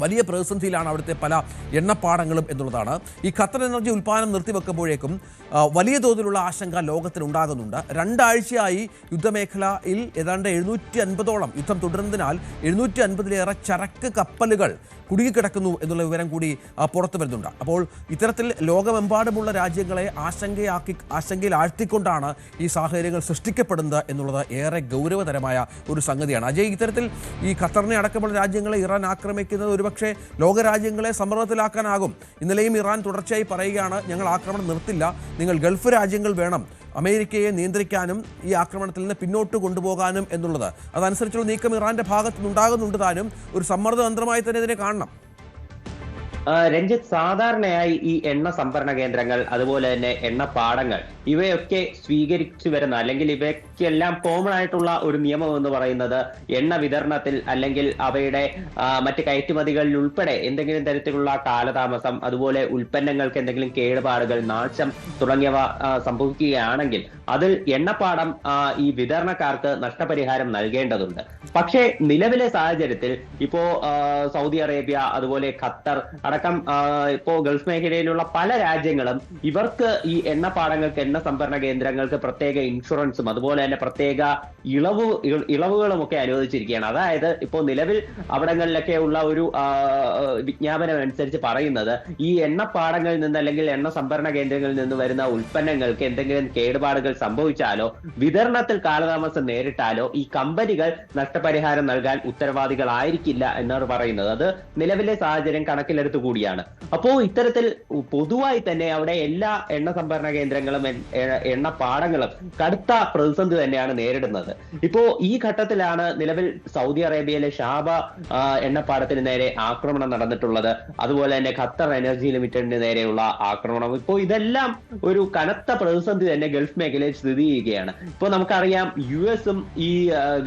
വലിയ പ്രതിസന്ധിയിലാണ് അവിടുത്തെ പല എണ്ണപ്പാടങ്ങളും എന്നുള്ളതാണ്. ഈ ഖത്തർ എനർജി ഉൽപ്പാദനം നിർത്തിവെക്കുമ്പോഴേക്കും വലിയ തോതിലുള്ള ആശങ്ക ലോകത്തിനുണ്ടാകുന്നുണ്ട്. 2 ആഴ്ചയായി യുദ്ധമേഖലയിൽ ഏതാണ്ട് 750ഓളം യുദ്ധം തുടരുന്നതിനാൽ 750-ലേറെ ചരക്ക് കപ്പലുകൾ കുടുങ്ങിക്കിടക്കുന്നു എന്നുള്ള വിവരം കൂടി പുറത്തു വരുന്നുണ്ട്. അപ്പോൾ ഇത്തരത്തിൽ ലോകമെമ്പാടുമുള്ള രാജ്യങ്ങളെ ആശങ്കയിൽ ആഴ്ത്തിക്കൊണ്ടാണ് ഈ സാഹചര്യങ്ങൾ സൃഷ്ടിക്കപ്പെടുന്നത് എന്നുള്ളത് ഏറെ ഗൗരവതരമായ ഒരു സംഗതിയാണ്. അജയ്, ഇത്തരത്തിൽ ഈ ഖത്തറിനെ അടക്കമുള്ള രാജ്യങ്ങളെ ഇറാൻ ആക്രമിക്കുന്നത് ഒരുപക്ഷെ ലോകരാജ്യങ്ങളെ സമ്മർദ്ദത്തിലാക്കാനാകും. ഇന്നലെയും ഇറാൻ തുടർച്ചയായി പറയുകയാണ്, ഞങ്ങൾ ആക്രമണം നിർത്തില്ല, നിങ്ങൾ ഗൾഫ് രാജ്യങ്ങൾ വേണം അമേരിക്കയെ നിയന്ത്രിക്കാനും ഈ ആക്രമണത്തിൽ നിന്ന് പിന്നോട്ട് കൊണ്ടുപോകാനും എന്നുള്ളത്. അതനുസരിച്ചുള്ള നീക്കം ഇറാന്റെ ഭാഗത്തു നിന്നുണ്ടാകുന്നുണ്ട് താനും. ഒരു സമ്മർദ്ദതന്ത്രമായി തന്നെ ഇതിനെ കാണണം. രഞ്ജിത്ത്, സാധാരണയായി ഈ എണ്ണ സംഭരണ കേന്ദ്രങ്ങൾ അതുപോലെ തന്നെ എണ്ണപ്പാടങ്ങൾ ഇവയൊക്കെ സ്വീകരിച്ചു വരുന്ന അല്ലെങ്കിൽ ഇവയ്ക്കെല്ലാം കോമൺ ആയിട്ടുള്ള ഒരു നിയമം എന്ന് പറയുന്നത് എണ്ണ വിതരണത്തിൽ അല്ലെങ്കിൽ അവയുടെ മറ്റ് കയറ്റുമതികളിൽ ഉൾപ്പെടെ എന്തെങ്കിലും തരത്തിലുള്ള കാലതാമസം, അതുപോലെ ഉൽപ്പന്നങ്ങൾക്ക് എന്തെങ്കിലും കേടുപാടുകൾ, നാശം തുടങ്ങിയവ സംഭവിക്കുകയാണെങ്കിൽ അതിൽ എണ്ണപ്പാടം ഈ വിതരണക്കാർക്ക് നഷ്ടപരിഹാരം നൽകേണ്ടതുണ്ട്. പക്ഷേ നിലവിലെ സാഹചര്യത്തിൽ ഇപ്പോ സൗദി അറേബ്യ അതുപോലെ ഖത്തർ അടക്കം ഇപ്പോ ഗൾഫ് മേഖലയിലുള്ള പല രാജ്യങ്ങളും ഇവർക്ക് ഈ എണ്ണപ്പാടങ്ങൾക്ക്, എണ്ണ സംഭരണ കേന്ദ്രങ്ങൾക്ക് പ്രത്യേക ഇൻഷുറൻസും അതുപോലെ തന്നെ പ്രത്യേക ഇളവുകളും ഒക്കെ അനുവദിച്ചിരിക്കുകയാണ്. അതായത് ഇപ്പോൾ നിലവിൽ അവിടങ്ങളിലൊക്കെ ഉള്ള ഒരു വിജ്ഞാപനം അനുസരിച്ച് പറയുന്നത്, ഈ എണ്ണപ്പാടങ്ങളിൽ നിന്ന് അല്ലെങ്കിൽ എണ്ണ സംഭരണ കേന്ദ്രങ്ങളിൽ നിന്ന് വരുന്ന ഉൽപ്പന്നങ്ങൾക്ക് എന്തെങ്കിലും കേടുപാടുകൾ സംഭവിച്ചാലോ വിതരണത്തിൽ കാലതാമസം നേരിട്ടാലോ ഈ കമ്പനികൾ നഷ്ടപരിഹാരം നൽകാൻ ഉത്തരവാദികളായിരിക്കില്ല എന്നാണ് പറയുന്നത്. അത് നിലവിലെ സാഹചര്യം കണക്കിലെടുത്ത് കൂടിയാണ്. അപ്പോ ഇത്തരത്തിൽ പൊതുവായി തന്നെ അവിടെ എല്ലാ എണ്ണ സംഭരണ കേന്ദ്രങ്ങളും എണ്ണപ്പാടങ്ങളും കടുത്ത പ്രതിസന്ധി തന്നെയാണ് നേരിടുന്നത്. ഇപ്പോ ഈ ഘട്ടത്തിലാണ് നിലവിൽ സൗദി അറേബ്യയിലെ ഷാബ എണ്ണപ്പാടത്തിന് നേരെ ആക്രമണം നടന്നിട്ടുള്ളത്. അതുപോലെ തന്നെ ഖത്തർ എനർജി ലിമിറ്റഡിന് നേരെയുള്ള ആക്രമണം. ഇപ്പോ ഇതെല്ലാം ഒരു കനത്ത പ്രതിസന്ധി തന്നെ ഗൾഫ് മേഖലയിൽ സ്ഥിതി ചെയ്യുകയാണ്. ഇപ്പോ നമുക്കറിയാം, US-ഉം ഈ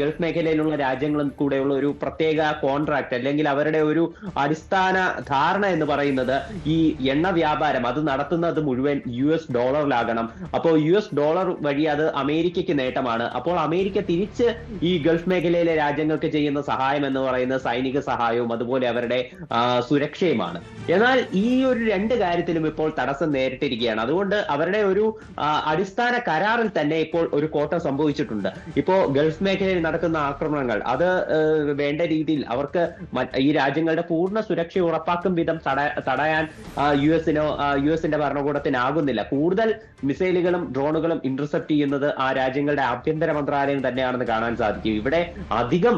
ഗൾഫ് മേഖലയിലുള്ള രാജ്യങ്ങളും കൂടെയുള്ള ഒരു പ്രത്യേക കോൺട്രാക്ട് അല്ലെങ്കിൽ അവരുടെ ഒരു അടിസ്ഥാന ധാരണ എന്ന് പറയുന്നത് ഈ എണ്ണ വ്യാപാരം അത് നടത്തുന്നത് മുഴുവൻ US ഡോളറിലാകണം. അപ്പോൾ US ഡോളർ വഴി അത് അമേരിക്കയ്ക്ക് നേട്ടമാണ്. അപ്പോൾ അമേരിക്ക തിരിച്ച് ഈ ഗൾഫ് മേഖലയിലെ രാജ്യങ്ങൾക്ക് ചെയ്യുന്ന സഹായം എന്ന് പറയുന്നത് സൈനിക സഹായവും അതുപോലെ അവരുടെ സുരക്ഷയുമാണ്. എന്നാൽ ഈ ഒരു രണ്ട് കാര്യത്തിലും ഇപ്പോൾ തടസ്സം നേരിട്ടിരിക്കുകയാണ്. അതുകൊണ്ട് അവരുടെ ഒരു അടിസ്ഥാന കരാറിൽ തന്നെ ഇപ്പോൾ ഒരു കോട്ടം സംഭവിച്ചിട്ടുണ്ട്. ഇപ്പോ ഗൾഫ് മേഖലയിൽ നടക്കുന്ന ആക്രമണങ്ങൾ അത് വേണ്ട രീതിയിൽ അവർക്ക് ഈ രാജ്യങ്ങളുടെ പൂർണ്ണ സുരക്ഷ ഉറപ്പാക്കും വിധം തടയാൻ US-ന്റെ ഭരണകൂടത്തിനാകുന്നില്ല. കൂടുതൽ മിസൈലുകളും ഡ്രോണുകളും ഇന്റർസെപ്റ്റ് ചെയ്യുന്നത് ആ രാജ്യങ്ങളുടെ ആഭ്യന്തര മന്ത്രാലയം തന്നെയാണെന്ന് കാണാൻ സാധിക്കും. ഇവിടെ അധികം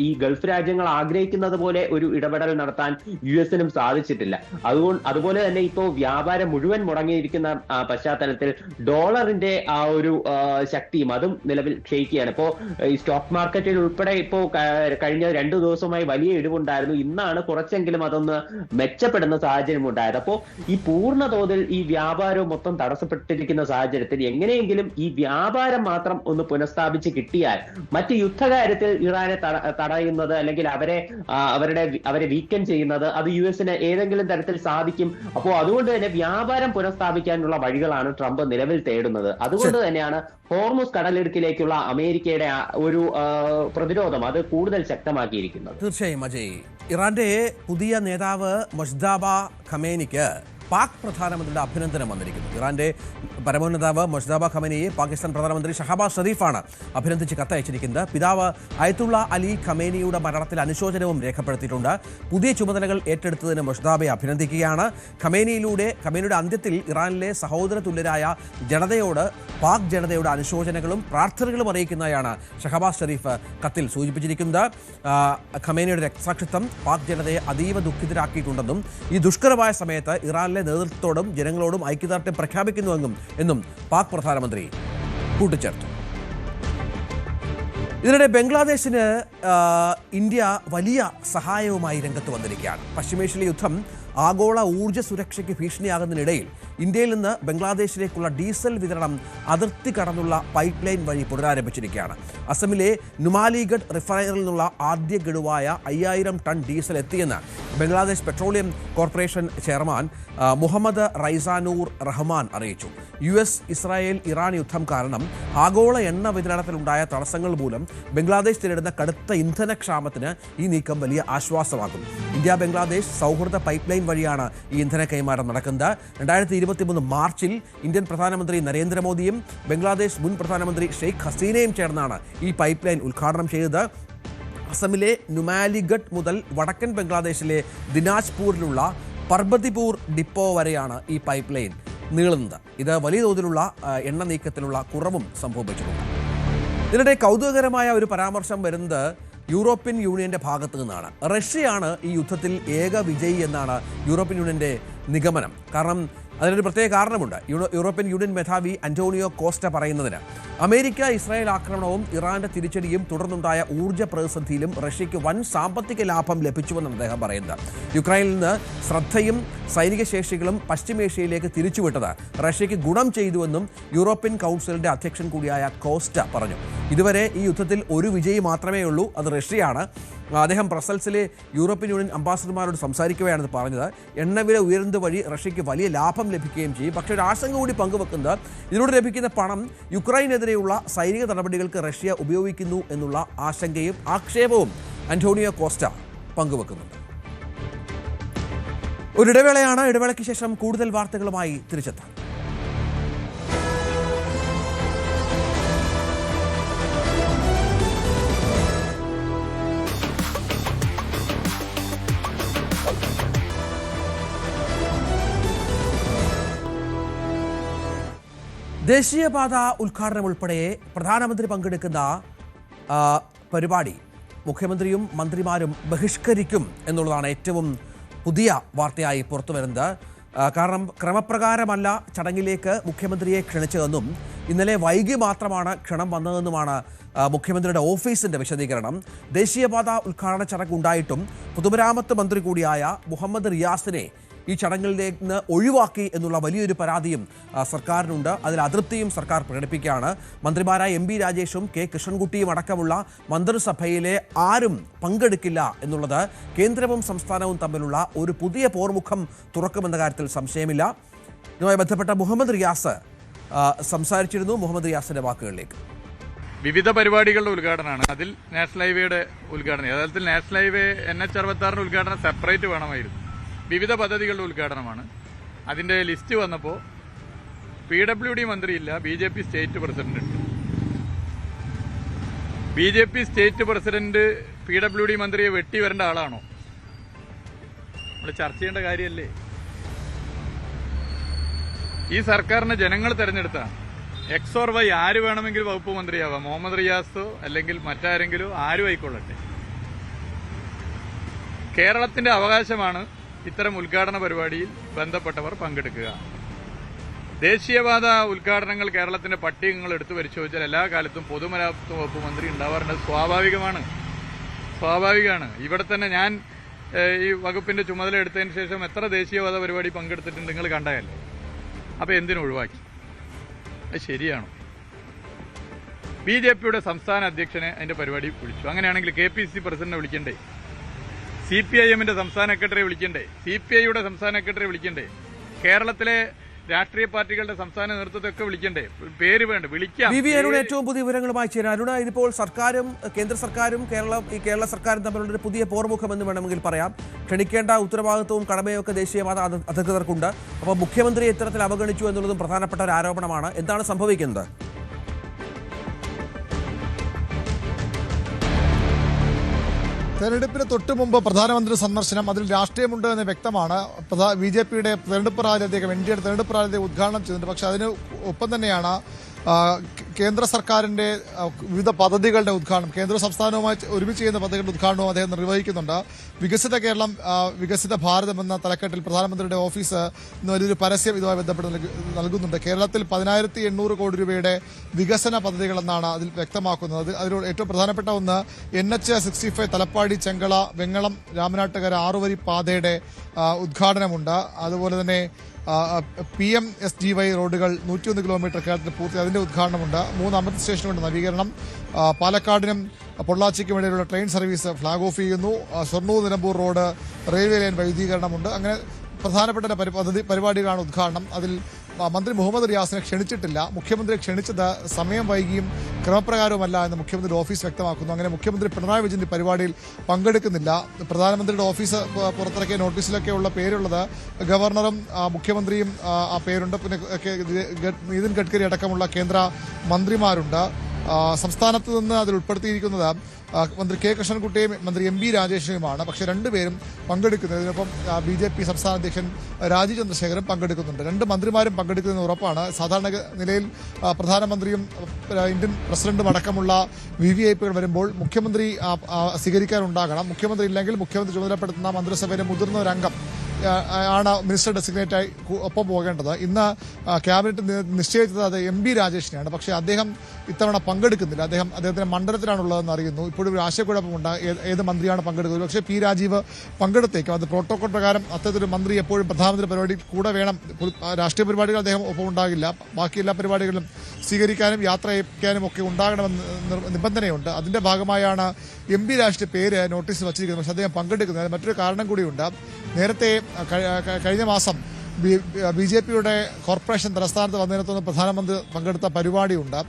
ഈ ഗൾഫ് രാജ്യങ്ങൾ ആഗ്രഹിക്കുന്നത് പോലെ ഒരു ഇടപെടൽ നടത്താൻ US-നും സാധിച്ചിട്ടില്ല. അതുപോലെ തന്നെ ഇപ്പോൾ വ്യാപാരം മുഴുവൻ മുടങ്ങിയിരിക്കുന്ന പശ്ചാത്തലത്തിൽ ഡോളറിന്റെ ആ ഒരു ശക്തിയും അതും നിലവിൽ ക്ഷയിക്കുകയാണ്. ഇപ്പോ ഈ സ്റ്റോക്ക് മാർക്കറ്റിൽ ഉൾപ്പെടെ ഇപ്പോ കഴിഞ്ഞ 2 ദിവസമായി വലിയ ഇടിവുണ്ടായിരുന്നു. ഇന്നാണ് കുറച്ചെങ്കിലും അതൊന്ന് മെച്ചപ്പെടുന്ന സാഹചര്യം ഉണ്ടായത്. അപ്പോൾ ഈ പൂർണ്ണ തോതിൽ ഈ വ്യാപാരവും മൊത്തം തടസ്സപ്പെട്ടിരിക്കുന്ന സാഹചര്യത്തിൽ എങ്ങനെയെങ്കിലും ഈ വ്യാപാരം മാത്രം ഒന്ന് പുനഃസ്ഥാപിച്ച് കിട്ടിയാൽ മറ്റ് യുദ്ധകാര്യത്തിൽ ഇറാനെ തടയുന്നത് അല്ലെങ്കിൽ അവരെ വീക്കൻ ചെയ്യുന്നത് അത് US-ന് ഏതെങ്കിലും തരത്തിൽ സാധിക്കും. അപ്പോൾ അതുകൊണ്ട് തന്നെ വ്യാപാരം പുനഃസ്ഥാപിക്കാനുള്ള വഴികളാണ് ട്രംപ് നിലവിൽ തേടുന്നത്. അതുകൊണ്ട് തന്നെയാണ് ഹോർമുസ് കടലിടുക്കിലേക്കുള്ള അമേരിക്കയുടെ ഒരു പ്രതിരോധം അത് കൂടുതൽ ശക്തമാക്കിയിരിക്കുന്നത്. തീർച്ചയായും അജയ്, ഇറാന്റെ പുതിയ നേതാവ് മൊജ്തബ ഖമേനിക്ക് പാക് പ്രധാനമന്ത്രിയുടെ അഭിനന്ദനം വന്നിരിക്കുന്നു. ഇറാന്റെ പരമോന്നതാവ് മൊജ്തബ ഖമേനിയെ പാകിസ്ഥാൻ പ്രധാനമന്ത്രി ഷഹബാസ് ഷരീഫാണ് അഭിനന്ദിച്ച് കത്തയച്ചിരിക്കുന്നത്. പിതാവ് അയത്തുള്ള അലി ഖമേനിയുടെ മരണത്തിൽ അനുശോചനവും രേഖപ്പെടുത്തിയിട്ടുണ്ട്. പുതിയ ചുമതലകൾ ഏറ്റെടുത്തതിന് മൊജ്തബയെ അഭിനന്ദിക്കുകയാണ്. ഖമേനിയുടെ അന്ത്യത്തിൽ ഇറാനിലെ സഹോദര തുല്യരായ ജനതയോട് പാക് ജനതയുടെ അനുശോചനങ്ങളും പ്രാർത്ഥനകളും അറിയിക്കുന്നതായാണ് ഷഹബാസ് ഷരീഫ് കത്തിൽ സൂചിപ്പിച്ചിരിക്കുന്നത്. ഖമേനിയുടെ രക്തസാക്ഷിത്വം പാക് ജനതയെ അതീവ ദുഃഖിതരാക്കിയിട്ടുണ്ടെന്നും ഈ ദുഷ്കരമായ സമയത്ത് ഇറാനിലെ നേതൃത്വത്തോടും ജനങ്ങളോടും ഐക്യദാർഢ്യം പ്രഖ്യാപിക്കുന്നുവെന്നും പാക് പ്രധാനമന്ത്രി കൂട്ടിച്ചേർത്തു. ഇതിനിടെ ബംഗ്ലാദേശിന് ഇന്ത്യ വലിയ സഹായവുമായി രംഗത്ത് വന്നിരിക്കുകയാണ്. പശ്ചിമേഷ്യയിലെ യുദ്ധം ആഗോള ഊർജ്ജ സുരക്ഷയ്ക്ക് ഭീഷണിയാകുന്നതിനിടയിൽ ഇന്ത്യയിൽ നിന്ന് ബംഗ്ലാദേശിലേക്കുള്ള ഡീസൽ വിതരണം അതിർത്തി കടന്നുള്ള പൈപ്പ് ലൈൻ വഴി പുനരാരംഭിച്ചിരിക്കുകയാണ്. അസമിലെ നുമാലിഗഡ് റിഫൈനറിൽ നിന്നുള്ള ആദ്യ ഗഡുവായ 5000 ടൺ ഡീസൽ എത്തിയെന്ന് Bangladesh petroleum corporation chairman Muhammad Raisanur Rahman അറിയിച്ചു. US-ഇസ്രായേൽ ഇറാൻ യുദ്ധം കാരണം ആഗോള എണ്ണ വിതരണത്തിലുണ്ടായ തടസ്സങ്ങൾ മൂലം ബംഗ്ലാദേശ് നേരിടുന്ന കടുത്ത ഇന്ധനക്ഷാമത്തിന് ഈ നീക്കം വലിയ ആശ്വാസമാകും. ഇന്ത്യ ബംഗ്ലാദേശ് സൗഹൃദ പൈപ്പ് ലൈൻ വഴിയാണ് ഈ ഇന്ധന കൈമാറ്റം നടക്കുന്നത്. 2023 മാർച്ചിൽ ഇന്ത്യൻ പ്രധാനമന്ത്രി നരേന്ദ്രമോദിയും ബംഗ്ലാദേശ് മുൻ പ്രധാനമന്ത്രി ഷെയ്ഖ് ഹസീനയും ചേർന്നാണ് ഈ പൈപ്പ് ലൈൻ ഉദ്ഘാടനം ചെയ്തത്. അസമിലെ നുമാലിഗഡ് മുതൽ വടക്കൻ ബംഗ്ലാദേശിലെ ദിനാജ്പൂരിലുള്ള പർബതിപൂർ ഡിപ്പോ വരെയാണ് ഈ പൈപ്പ് ലൈൻ നീളുന്നത്. ഇത് വലിയ തോതിലുള്ള എണ്ണ നീക്കത്തിലുള്ള കുറവും സംഭവിച്ചിട്ടുണ്ട്. ഇതിനിടെ കൗതുകകരമായ ഒരു പരാമർശം വരുന്നത് യൂറോപ്യൻ യൂണിയന്റെ ഭാഗത്തു നിന്നാണ്. റഷ്യയാണ് ഈ യുദ്ധത്തിൽ ഏക വിജയി എന്നാണ് യൂറോപ്യൻ യൂണിയന്റെ നിഗമനം. കാരണം അതിനൊരു പ്രത്യേക കാരണമുണ്ട്. യൂറോപ്യൻ യൂണിയൻ മേധാവി അന്റോണിയോ കോസ്റ്റ പറയുന്നതിന് അമേരിക്ക ഇസ്രായേൽ ആക്രമണവും ഇറാന്റെ തിരിച്ചടിയും തുടർന്നുണ്ടായ ഊർജ്ജ പ്രതിസന്ധിയിലും റഷ്യയ്ക്ക് വൻ സാമ്പത്തിക ലാഭം ലഭിച്ചുവെന്നാണ് അദ്ദേഹം പറയുന്നത്. യുക്രൈനിൽ നിന്ന് ശ്രദ്ധയും സൈനിക ശേഷികളും പശ്ചിമേഷ്യയിലേക്ക് തിരിച്ചുവിട്ടത് റഷ്യയ്ക്ക് ഗുണം ചെയ്തുവെന്നും യൂറോപ്യൻ കൗൺസിലിന്റെ അധ്യക്ഷൻ കൂടിയായ കോസ്റ്റ പറഞ്ഞു. ഇതുവരെ ഈ യുദ്ധത്തിൽ ഒരു വിജയി മാത്രമേ ഉള്ളൂ, അത് റഷ്യയാണ്. അദ്ദേഹം ബ്രസൽസിലെ യൂറോപ്യൻ യൂണിയൻ അംബാസഡർമാരോട് സംസാരിക്കുകയാണെന്ന് പറഞ്ഞത്. എണ്ണവില ഉയരുന്നത് വഴി റഷ്യയ്ക്ക് വലിയ ലാഭം ലഭിക്കുകയും ചെയ്യും. പക്ഷേ ഒരു ആശങ്ക കൂടി പങ്കുവെക്കുന്നത് ഇതിലൂടെ ലഭിക്കുന്ന പണം യുക്രൈനെതിരെയുള്ള സൈനിക നടപടികൾക്ക് റഷ്യ ഉപയോഗിക്കുന്നു എന്നുള്ള ആശങ്കയും ആക്ഷേപവും അന്റോണിയോ കോസ്റ്റ പങ്കുവെക്കുന്നുണ്ട്. ഒരിടവേളയാണ്. ഇടവേളയ്ക്ക് ശേഷം കൂടുതൽ വാർത്തകളുമായി തിരിച്ചെത്താം. ദേശീയപാത ഉദ്ഘാടനം ഉൾപ്പെടെ പ്രധാനമന്ത്രി പങ്കെടുക്കുന്ന പരിപാടി മുഖ്യമന്ത്രിയും മന്ത്രിമാരും ബഹിഷ്കരിക്കും എന്നുള്ളതാണ് ഏറ്റവും പുതിയ വാർത്തയായി പുറത്തു വരുന്നത്. കാരണം ക്രമപ്രകാരമല്ല ചടങ്ങിലേക്ക് മുഖ്യമന്ത്രിയെ ക്ഷണിച്ചതെന്നും ഇന്നലെ വൈകി മാത്രമാണ് ക്ഷണം വന്നതെന്നുമാണ് മുഖ്യമന്ത്രിയുടെ ഓഫീസിന്റെ വിശദീകരണം. ദേശീയപാത ഉദ്ഘാടന ചടങ്ങുണ്ടായിട്ടും പൊതുമരാമത്ത് മന്ത്രി കൂടിയായ മുഹമ്മദ് റിയാസിനെ ഈ ചടങ്ങിൽ നിന്ന് ഒഴിവാക്കി എന്നുള്ള വലിയൊരു പരാതിയും സർക്കാരിനുണ്ട്. അതിൽ അതൃപ്തിയും സർക്കാർ പ്രകടിപ്പിക്കുകയാണ്. മന്ത്രിമാരായ എം പി രാജേഷും കെ കൃഷ്ണൻകുട്ടിയും അടക്കമുള്ള മന്ത്രിസഭയിലെ ആരും പങ്കെടുക്കില്ല എന്നുള്ളത് കേന്ദ്രവും സംസ്ഥാനവും തമ്മിലുള്ള ഒരു പുതിയ പോർമുഖം തുറക്കുമെന്ന കാര്യത്തിൽ സംശയമില്ല. ഇതുമായി ബന്ധപ്പെട്ട മുഹമ്മദ് റിയാസ് സംസാരിച്ചിരുന്നു. മുഹമ്മദ് റിയാസിന്റെ വാക്കുകളിലേക്ക്. വിവിധ പരിപാടികളുടെ ഉദ്ഘാടനമാണ്. അതിൽ നാഷണൽ ഹൈവേയുടെ ഉദ്ഘാടനം, യഥാർത്ഥത്തിൽ നാഷണൽ ഹൈവേ NH 66 ഉദ്ഘാടനം സെപ്പറേറ്റ് വേണമായിരുന്നു. വിവിധ പദ്ധതികളുടെ ഉദ്ഘാടനമാണ്. അതിൻ്റെ ലിസ്റ്റ് വന്നപ്പോൾ PWD മന്ത്രിയില്ല, BJP സ്റ്റേറ്റ് പ്രസിഡന്റ് ഉണ്ട്. BJP സ്റ്റേറ്റ് പ്രസിഡന്റ് PWD മന്ത്രിയെ വെട്ടി വരേണ്ട ആളാണോ? നമ്മൾ ചർച്ച ചെയ്യേണ്ട കാര്യമല്ലേ? ഈ സർക്കാരിനെ ജനങ്ങൾ തെരഞ്ഞെടുത്താണ്. X or Y ആര് വേണമെങ്കിലും വകുപ്പ് മന്ത്രിയാവാം. മുഹമ്മദ് റിയാസോ അല്ലെങ്കിൽ മറ്റാരെങ്കിലും ആരും ആയിക്കൊള്ളട്ടെ. കേരളത്തിന്റെ അവകാശമാണ് ഇത്തരം ഉദ്ഘാടന പരിപാടിയിൽ ബന്ധപ്പെട്ടവർ പങ്കെടുക്കുക. ദേശീയപാത ഉദ്ഘാടനങ്ങൾ കേരളത്തിന്റെ പട്ടികകൾ എടുത്തു പരിശോധിച്ചാൽ എല്ലാ കാലത്തും പൊതുമരാമത്ത് വകുപ്പ് മന്ത്രി ഉണ്ടാവാറുണ്ട്. സ്വാഭാവികമാണ്. ഇവിടെ തന്നെ ഞാൻ ഈ വകുപ്പിന്റെ ചുമതല എടുത്തതിന് ശേഷം എത്ര ദേശീയപാത പരിപാടി പങ്കെടുത്തിട്ടുണ്ട് നിങ്ങൾ കണ്ടായല്ലോ. അപ്പോൾ എന്തിനൊഴിവാക്കി? അത് ശരിയാണോ? BJPയുടെ സംസ്ഥാന അധ്യക്ഷനെ അതിന്റെ പരിപാടി വിളിച്ചു. അങ്ങനെയാണെങ്കിൽ KPCC പ്രസിഡന്റിനെ വിളിക്കണ്ടേ? CPIMന്റെ സംസ്ഥാന സെക്രട്ടറിയെ വിളിക്കണ്ടേ? CPIയുടെ സംസ്ഥാന സെക്രട്ടറിയെ വിളിക്കണ്ടേ? കേരളത്തിലെ രാഷ്ട്രീയ പാർട്ടികളുടെ സംസ്ഥാന നേതൃത്വത്തെയൊക്കെ വിളിക്കണ്ടേ? പേര് വേണ്ട, വിളിക്കാം. അരുൺ ഏറ്റവും പുതിയ വിവരങ്ങളുമായി ചേരാൻ. അരുണ, ഇതിപ്പോൾ സർക്കാരും കേന്ദ്ര സർക്കാരും കേരള സർക്കാരും തമ്മിലുള്ള ഒരു പുതിയ പോർമുഖം എന്ന് വേണമെങ്കിൽ പറയാം. ക്ഷണിക്കേണ്ട ഉത്തരവാദിത്വവും കടമയും ഒക്കെ ദേശീയപാത അധികൃതർക്കുണ്ട്. അപ്പോൾ മുഖ്യമന്ത്രി ഇത്തരത്തിൽ അവഗണിച്ചു എന്നുള്ളതും പ്രധാനപ്പെട്ട ഒരു ആരോപണമാണ്. എന്താണ് സംഭവിക്കുന്നത്? തെരഞ്ഞെടുപ്പിന് തൊട്ടു മുമ്പ് പ്രധാനമന്ത്രി സന്ദർശനം, അതിൽ രാഷ്ട്രീയമുണ്ട് എന്ന് വ്യക്തമാണ്. BJPയുടെ തെരഞ്ഞെടുപ്പ് റാലി അദ്ദേഹം NDAയുടെ തെരഞ്ഞെടുപ്പ് റാലി ഉദ്ഘാടനം ചെയ്തിട്ടുണ്ട്. പക്ഷെ അതിന് ഒപ്പം തന്നെയാണ് കേന്ദ്ര സർക്കാരിന്റെ വിവിധ പദ്ധതികളുടെ ഉദ്ഘാടനം, കേന്ദ്ര സംസ്ഥാനവുമായി ഒരുമിച്ച് ചെയ്യുന്ന പദ്ധതികളുടെ ഉദ്ഘാടനവും അദ്ദേഹം നിർവഹിക്കുന്നുണ്ട്. വികസിത കേരളം വികസിത ഭാരതം എന്ന തലക്കെട്ടിൽ പ്രധാനമന്ത്രിയുടെ ഓഫീസ് ഇന്ന് വലിയൊരു പരസ്യം ഇതുമായി ബന്ധപ്പെട്ട് നൽകുന്നുണ്ട്. കേരളത്തിൽ 10,800 കോടി രൂപയുടെ വികസന പദ്ധതികളെന്നാണ് അതിൽ വ്യക്തമാക്കുന്നത്. അതിലൂടെ ഏറ്റവും പ്രധാനപ്പെട്ട ഒന്ന് NH 65 തലപ്പാടി ചെങ്കള വെങ്ങളം രാമനാട്ടുകര 6 വരി പാതയുടെ ഉദ്ഘാടനമുണ്ട്. അതുപോലെ തന്നെ PMSGY റോഡുകൾ 101 കിലോമീറ്റർ കേരളത്തിൽ പൂർത്തി, അതിന്റെ ഉദ്ഘാടനമുണ്ട്. 3 അമൃത് സ്റ്റേഷനുകളുടെ നവീകരണം, പാലക്കാടിനും പൊള്ളാച്ചിക്കും ഇടയിലുള്ള ട്രെയിൻ സർവീസ് ഫ്ളാഗ് ഓഫ് ചെയ്യുന്നു. Shoranur Nilambur road railway line വൈദ്യുതീകരണമുണ്ട്. അങ്ങനെ പ്രധാനപ്പെട്ട പരിപാടികളാണ് ഉദ്ഘാടനം. അതിൽ മന്ത്രി മുഹമ്മദ് റിയാസിനെ ക്ഷണിച്ചിട്ടില്ല. മുഖ്യമന്ത്രിയെ ക്ഷണിച്ചത് സമയം വൈകിയും ക്രമപ്രകാരവുമല്ല എന്ന് മുഖ്യമന്ത്രിയുടെ ഓഫീസ് വ്യക്തമാക്കുന്നു. അങ്ങനെ മുഖ്യമന്ത്രി പിണറായി വിജയൻ പരിപാടിയിൽ പങ്കെടുക്കുന്നില്ല. പ്രധാനമന്ത്രിയുടെ ഓഫീസ് പുറത്തിറക്കിയ നോട്ടീസിലൊക്കെയുള്ള പേരുള്ളത് ഗവർണറും മുഖ്യമന്ത്രിയും ആ പേരുണ്ട്. പിന്നെ നിതിൻ ഗഡ്കരി അടക്കമുള്ള കേന്ദ്ര മന്ത്രിമാരുണ്ട്. സംസ്ഥാനത്ത് നിന്ന് അതിൽ ഉൾപ്പെടുത്തിയിരിക്കുന്നത് മന്ത്രി കെ കൃഷ്ണൻകുട്ടിയും മന്ത്രി എം ബി രാജേഷിനുമാണ്. പക്ഷേ രണ്ടുപേരും പങ്കെടുക്കുന്നതിനൊപ്പം BJP സംസ്ഥാന അധ്യക്ഷൻ രാജീവ് ചന്ദ്രശേഖരൻ പങ്കെടുക്കുന്നുണ്ട്. രണ്ട് മന്ത്രിമാരും പങ്കെടുക്കുന്നതിന് ഉറപ്പാണ്. സാധാരണ നിലയിൽ പ്രധാനമന്ത്രിയും ഇന്ത്യൻ പ്രസിഡന്റും അടക്കമുള്ള VVIPകൾ വരുമ്പോൾ മുഖ്യമന്ത്രി സ്വീകരിക്കാനുണ്ടാകണം. മുഖ്യമന്ത്രി ഇല്ലെങ്കിൽ മുഖ്യമന്ത്രി ചുമതലപ്പെടുത്തുന്ന മന്ത്രിസഭയിലെ മുതിർന്ന ഒരു അംഗം ആണ് മിനിസ്റ്റർ ഡെസിഗ്നേറ്റായി ഒപ്പം പോകേണ്ടത്. ഇന്ന് ക്യാബിനറ്റ് നിശ്ചയിച്ചത് അത് എം ബി രാജേഷിനെയാണ്. പക്ഷേ അദ്ദേഹം ഇത്തവണ പങ്കെടുക്കുന്നില്ല. അദ്ദേഹത്തിന്റെ മണ്ഡലത്തിലാണുള്ളതെന്ന് അറിയുന്നു. ഇപ്പോഴും ഒരു ആശയക്കുഴപ്പമുണ്ട് ഏത് മന്ത്രിയാണ് പങ്കെടുക്കുന്നത്. പക്ഷേ പി രാജീവ് പങ്കെടുത്തേക്കും. അത് പ്രോട്ടോകോൾ പ്രകാരം അത്തരത്തിലൊരു മന്ത്രി എപ്പോഴും പ്രധാനമന്ത്രി പരിപാടി കൂടെ വേണം. രാഷ്ട്രീയ പരിപാടികൾ അദ്ദേഹം ഒപ്പം ഉണ്ടാകില്ല. ബാക്കി എല്ലാ പരിപാടികളിലും സ്വീകരിക്കാനും യാത്ര അയക്കാനും ഒക്കെ ഉണ്ടാകണമെന്ന് നിബന്ധനയുണ്ട്. അതിന്റെ ഭാഗമായാണ് എം ബി രാജേഷിന്റെ പേര് നോട്ടീസ് വച്ചിരിക്കുന്നത്. പക്ഷേ അദ്ദേഹം പങ്കെടുക്കുന്നത് മറ്റൊരു കാരണം കൂടിയുണ്ട്. നേരത്തെ കഴിഞ്ഞ മാസം BJPയുടെ കോർപ്പറേഷൻ തലസ്ഥാനത്ത് വന്നതിനകത്തുനിന്ന് പ്രധാനമന്ത്രി പങ്കെടുത്ത പരിപാടിയുണ്ട്.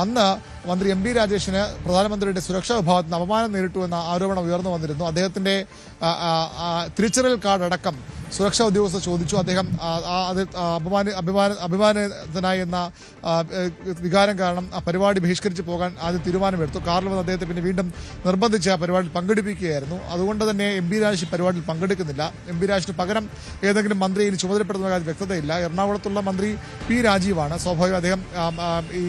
അന്ന് മന്ത്രി എം ബി രാജേഷിന് പ്രധാനമന്ത്രിയുടെ സുരക്ഷാ വിഭാഗത്തിൽ നിന്ന് അപമാനം നേരിട്ടു എന്ന ആരോപണം ഉയർന്നു വന്നിരുന്നു. അദ്ദേഹത്തിന്റെ തിരിച്ചറിയൽ കാർഡ് അടക്കം സുരക്ഷാ ഉദ്യോഗസ്ഥർ ചോദിച്ചു. അദ്ദേഹം അഭിമാനിതനായി എന്ന വികാരം കാരണം ആ പരിപാടി ബഹിഷ്കരിച്ച് പോകാൻ ആദ്യം തീരുമാനമെടുത്തു. കാറിൽ വന്ന് അദ്ദേഹത്തെ പിന്നെ വീണ്ടും നിർബന്ധിച്ച് ആ പരിപാടിയിൽ പങ്കെടുപ്പിക്കുകയായിരുന്നു. അതുകൊണ്ട് തന്നെ എം ബി രാജേഷ് പരിപാടിയിൽ പങ്കെടുക്കുന്നില്ല. എം ബി രാജേഷിന് പകരം ഏതെങ്കിലും മന്ത്രി ഇനി ചുമതലപ്പെടുത്തുന്ന കാര്യം വ്യക്തതയില്ല. എറണാകുളത്തുള്ള മന്ത്രി പി രാജീവാണ്. സ്വാഭാവികം അദ്ദേഹം ഈ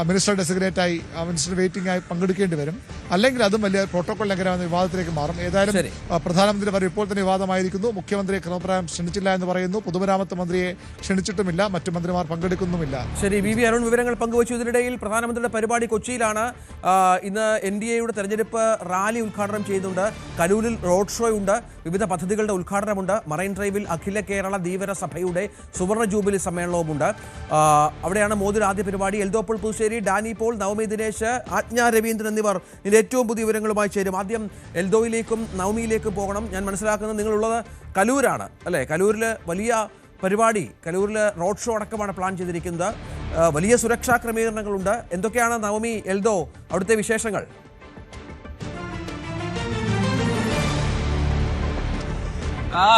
മിനിസ്റ്റർ ഡെസിഗ്നേറ്റായി മിനിസ്റ്റർ വെയിറ്റിംഗ് ആയി പങ്കെടുക്കേണ്ടി വരും. അല്ലെങ്കിൽ അതും വലിയ പ്രോട്ടോകോൾ ലംഘനമെന്ന വിവാദത്തിലേക്ക് മാറും. ഏതായാലും പ്രധാനമന്ത്രി പറയും ഇപ്പോൾ തന്നെ വിവാദമായിരിക്കുന്നു. മുഖ്യമന്ത്രിയെ ക്രമപ്രകാരം ക്ഷണിച്ചില്ല എന്ന് പറയുന്നു. പൊതുമരാമത്ത് മന്ത്രിയെ ക്ഷണിച്ചിട്ടുമില്ല. മറ്റു മന്ത്രിമാർ പങ്കെടുക്കുന്നുമില്ല. ശരി, വി അരുൺ വിവരങ്ങൾ പങ്കുവച്ചു. ഇതിനിടയിൽ പ്രധാനമന്ത്രിയുടെ പരിപാടി കൊച്ചിയിലാണ്. ഇന്ന് NDAയുടെ തെരഞ്ഞെടുപ്പ് റാലി ഉദ്ഘാടനം ചെയ്യുന്നുണ്ട്. കലൂരിൽ റോഡ് ഷോ ഉണ്ട്. വിവിധ പദ്ധതികളുടെ ഉദ്ഘാടനമുണ്ട്. മറൈൻ ഡ്രൈവിൽ അഖില കേരള ധീവര സഭയുടെ സുവർണ ജൂബിലി സമ്മേളനവുമുണ്ട്. അവിടെയാണ് മോദിയുടെ ആദ്യ പരിപാടി. എൽദോ പോൾ പുതുശ്ശേരി, ഡാനി പോൾ, നവമി ദിനേശ്, ആജ്ഞ രവീന്ദ്രൻ എന്നിവർ ഇതിന്റെ ഏറ്റവും പുതിയ വിവരങ്ങളുമായി ചേരും. ആദ്യം എൽദോയിലേക്കും നവമിയിലേക്കും പോകണം. ഞാൻ മനസ്സിലാക്കുന്നത് നിങ്ങളുള്ളത് കലൂരാണ് അല്ലേ? കലൂരിൽ വലിയ പരിപാടി, കലൂരിൽ റോഡ് ഷോ അടക്കമാണ് പ്ലാൻ ചെയ്തിരിക്കുന്നത്. വലിയ സുരക്ഷാ ക്രമീകരണങ്ങളുണ്ട്. എന്തൊക്കെയാണ് നവമി, എൽദോ അവിടുത്തെ വിശേഷങ്ങൾ?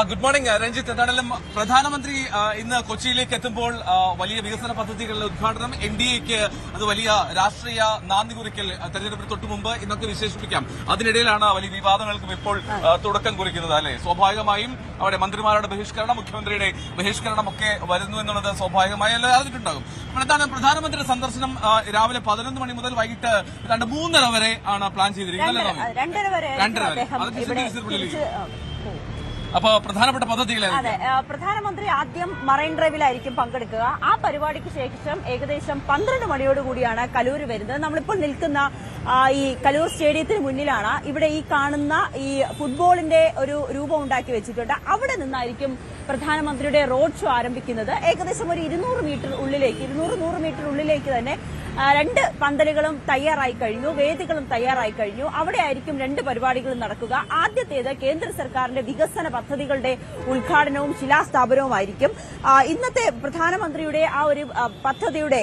Good morning Ranjith. എന്താണെങ്കിലും പ്രധാനമന്ത്രി ഇന്ന് കൊച്ചിയിലേക്ക് എത്തുമ്പോൾ വലിയ വികസന പദ്ധതികളുടെ ഉദ്ഘാടനം, NDAക്ക് അത് വലിയ രാഷ്ട്രീയ നാന്ദി കുറിക്കൽ തെരഞ്ഞെടുപ്പിന് തൊട്ടു മുമ്പ് എന്നൊക്കെ വിശേഷിപ്പിക്കാം. അതിനിടയിലാണ് വലിയ വിവാദങ്ങൾക്കും ഇപ്പോൾ തുടക്കം കുറിക്കുന്നത് അല്ലെ? സ്വാഭാവികമായും അവിടെ മന്ത്രിമാരുടെ ബഹിഷ്കരണം, മുഖ്യമന്ത്രിയുടെ ബഹിഷ്കരണം ഒക്കെ വരുന്നു എന്നുള്ളത് സ്വാഭാവികമായി എല്ലാം അറിഞ്ഞിട്ടുണ്ടാകും. എന്താണ് പ്രധാനമന്ത്രിയുടെ സന്ദർശനം രാവിലെ 11 മണി മുതൽ വൈകിട്ട് 3:30 വരെ ആണ് പ്ലാൻ ചെയ്തിരിക്കുന്നത്. 2:30 വരെ. അപ്പൊ പ്രധാനപ്പെട്ട പദ്ധതികൾ അതെ, പ്രധാനമന്ത്രി ആദ്യം മറൈൻ ഡ്രൈവിലായിരിക്കും പങ്കെടുക്കുക. ആ പരിപാടിക്ക് ശേഷം ഏകദേശം 12 മണിയോടുകൂടിയാണ് കലൂർ വരുന്നത്. നമ്മളിപ്പോൾ നിൽക്കുന്ന ഈ കലൂർ സ്റ്റേഡിയത്തിന് മുന്നിലാണ്. ഇവിടെ ഈ കാണുന്ന ഈ ഫുട്ബോളിന്റെ ഒരു രൂപം ഉണ്ടാക്കി വെച്ചിട്ടുണ്ട്. അവിടെ നിന്നായിരിക്കും പ്രധാനമന്ത്രിയുടെ റോഡ് ഷോ ആരംഭിക്കുന്നത്. ഏകദേശം ഒരു 200 മീറ്റർ ഉള്ളിലേക്ക് തന്നെ 2 പന്തലുകളും തയ്യാറായി കഴിഞ്ഞു, വേദികളും തയ്യാറായി കഴിഞ്ഞു. അവിടെ ആയിരിക്കും 2 പരിപാടികളും നടക്കുക. ആദ്യത്തേത് കേന്ദ്ര സർക്കാരിന്റെ വികസന പദ്ധതികളുടെ ഉദ്ഘാടനവും ശിലാസ്ഥാപനവുമായിരിക്കും. ഇന്നത്തെ പ്രധാനമന്ത്രിയുടെ ആ ഒരു പദ്ധതിയുടെ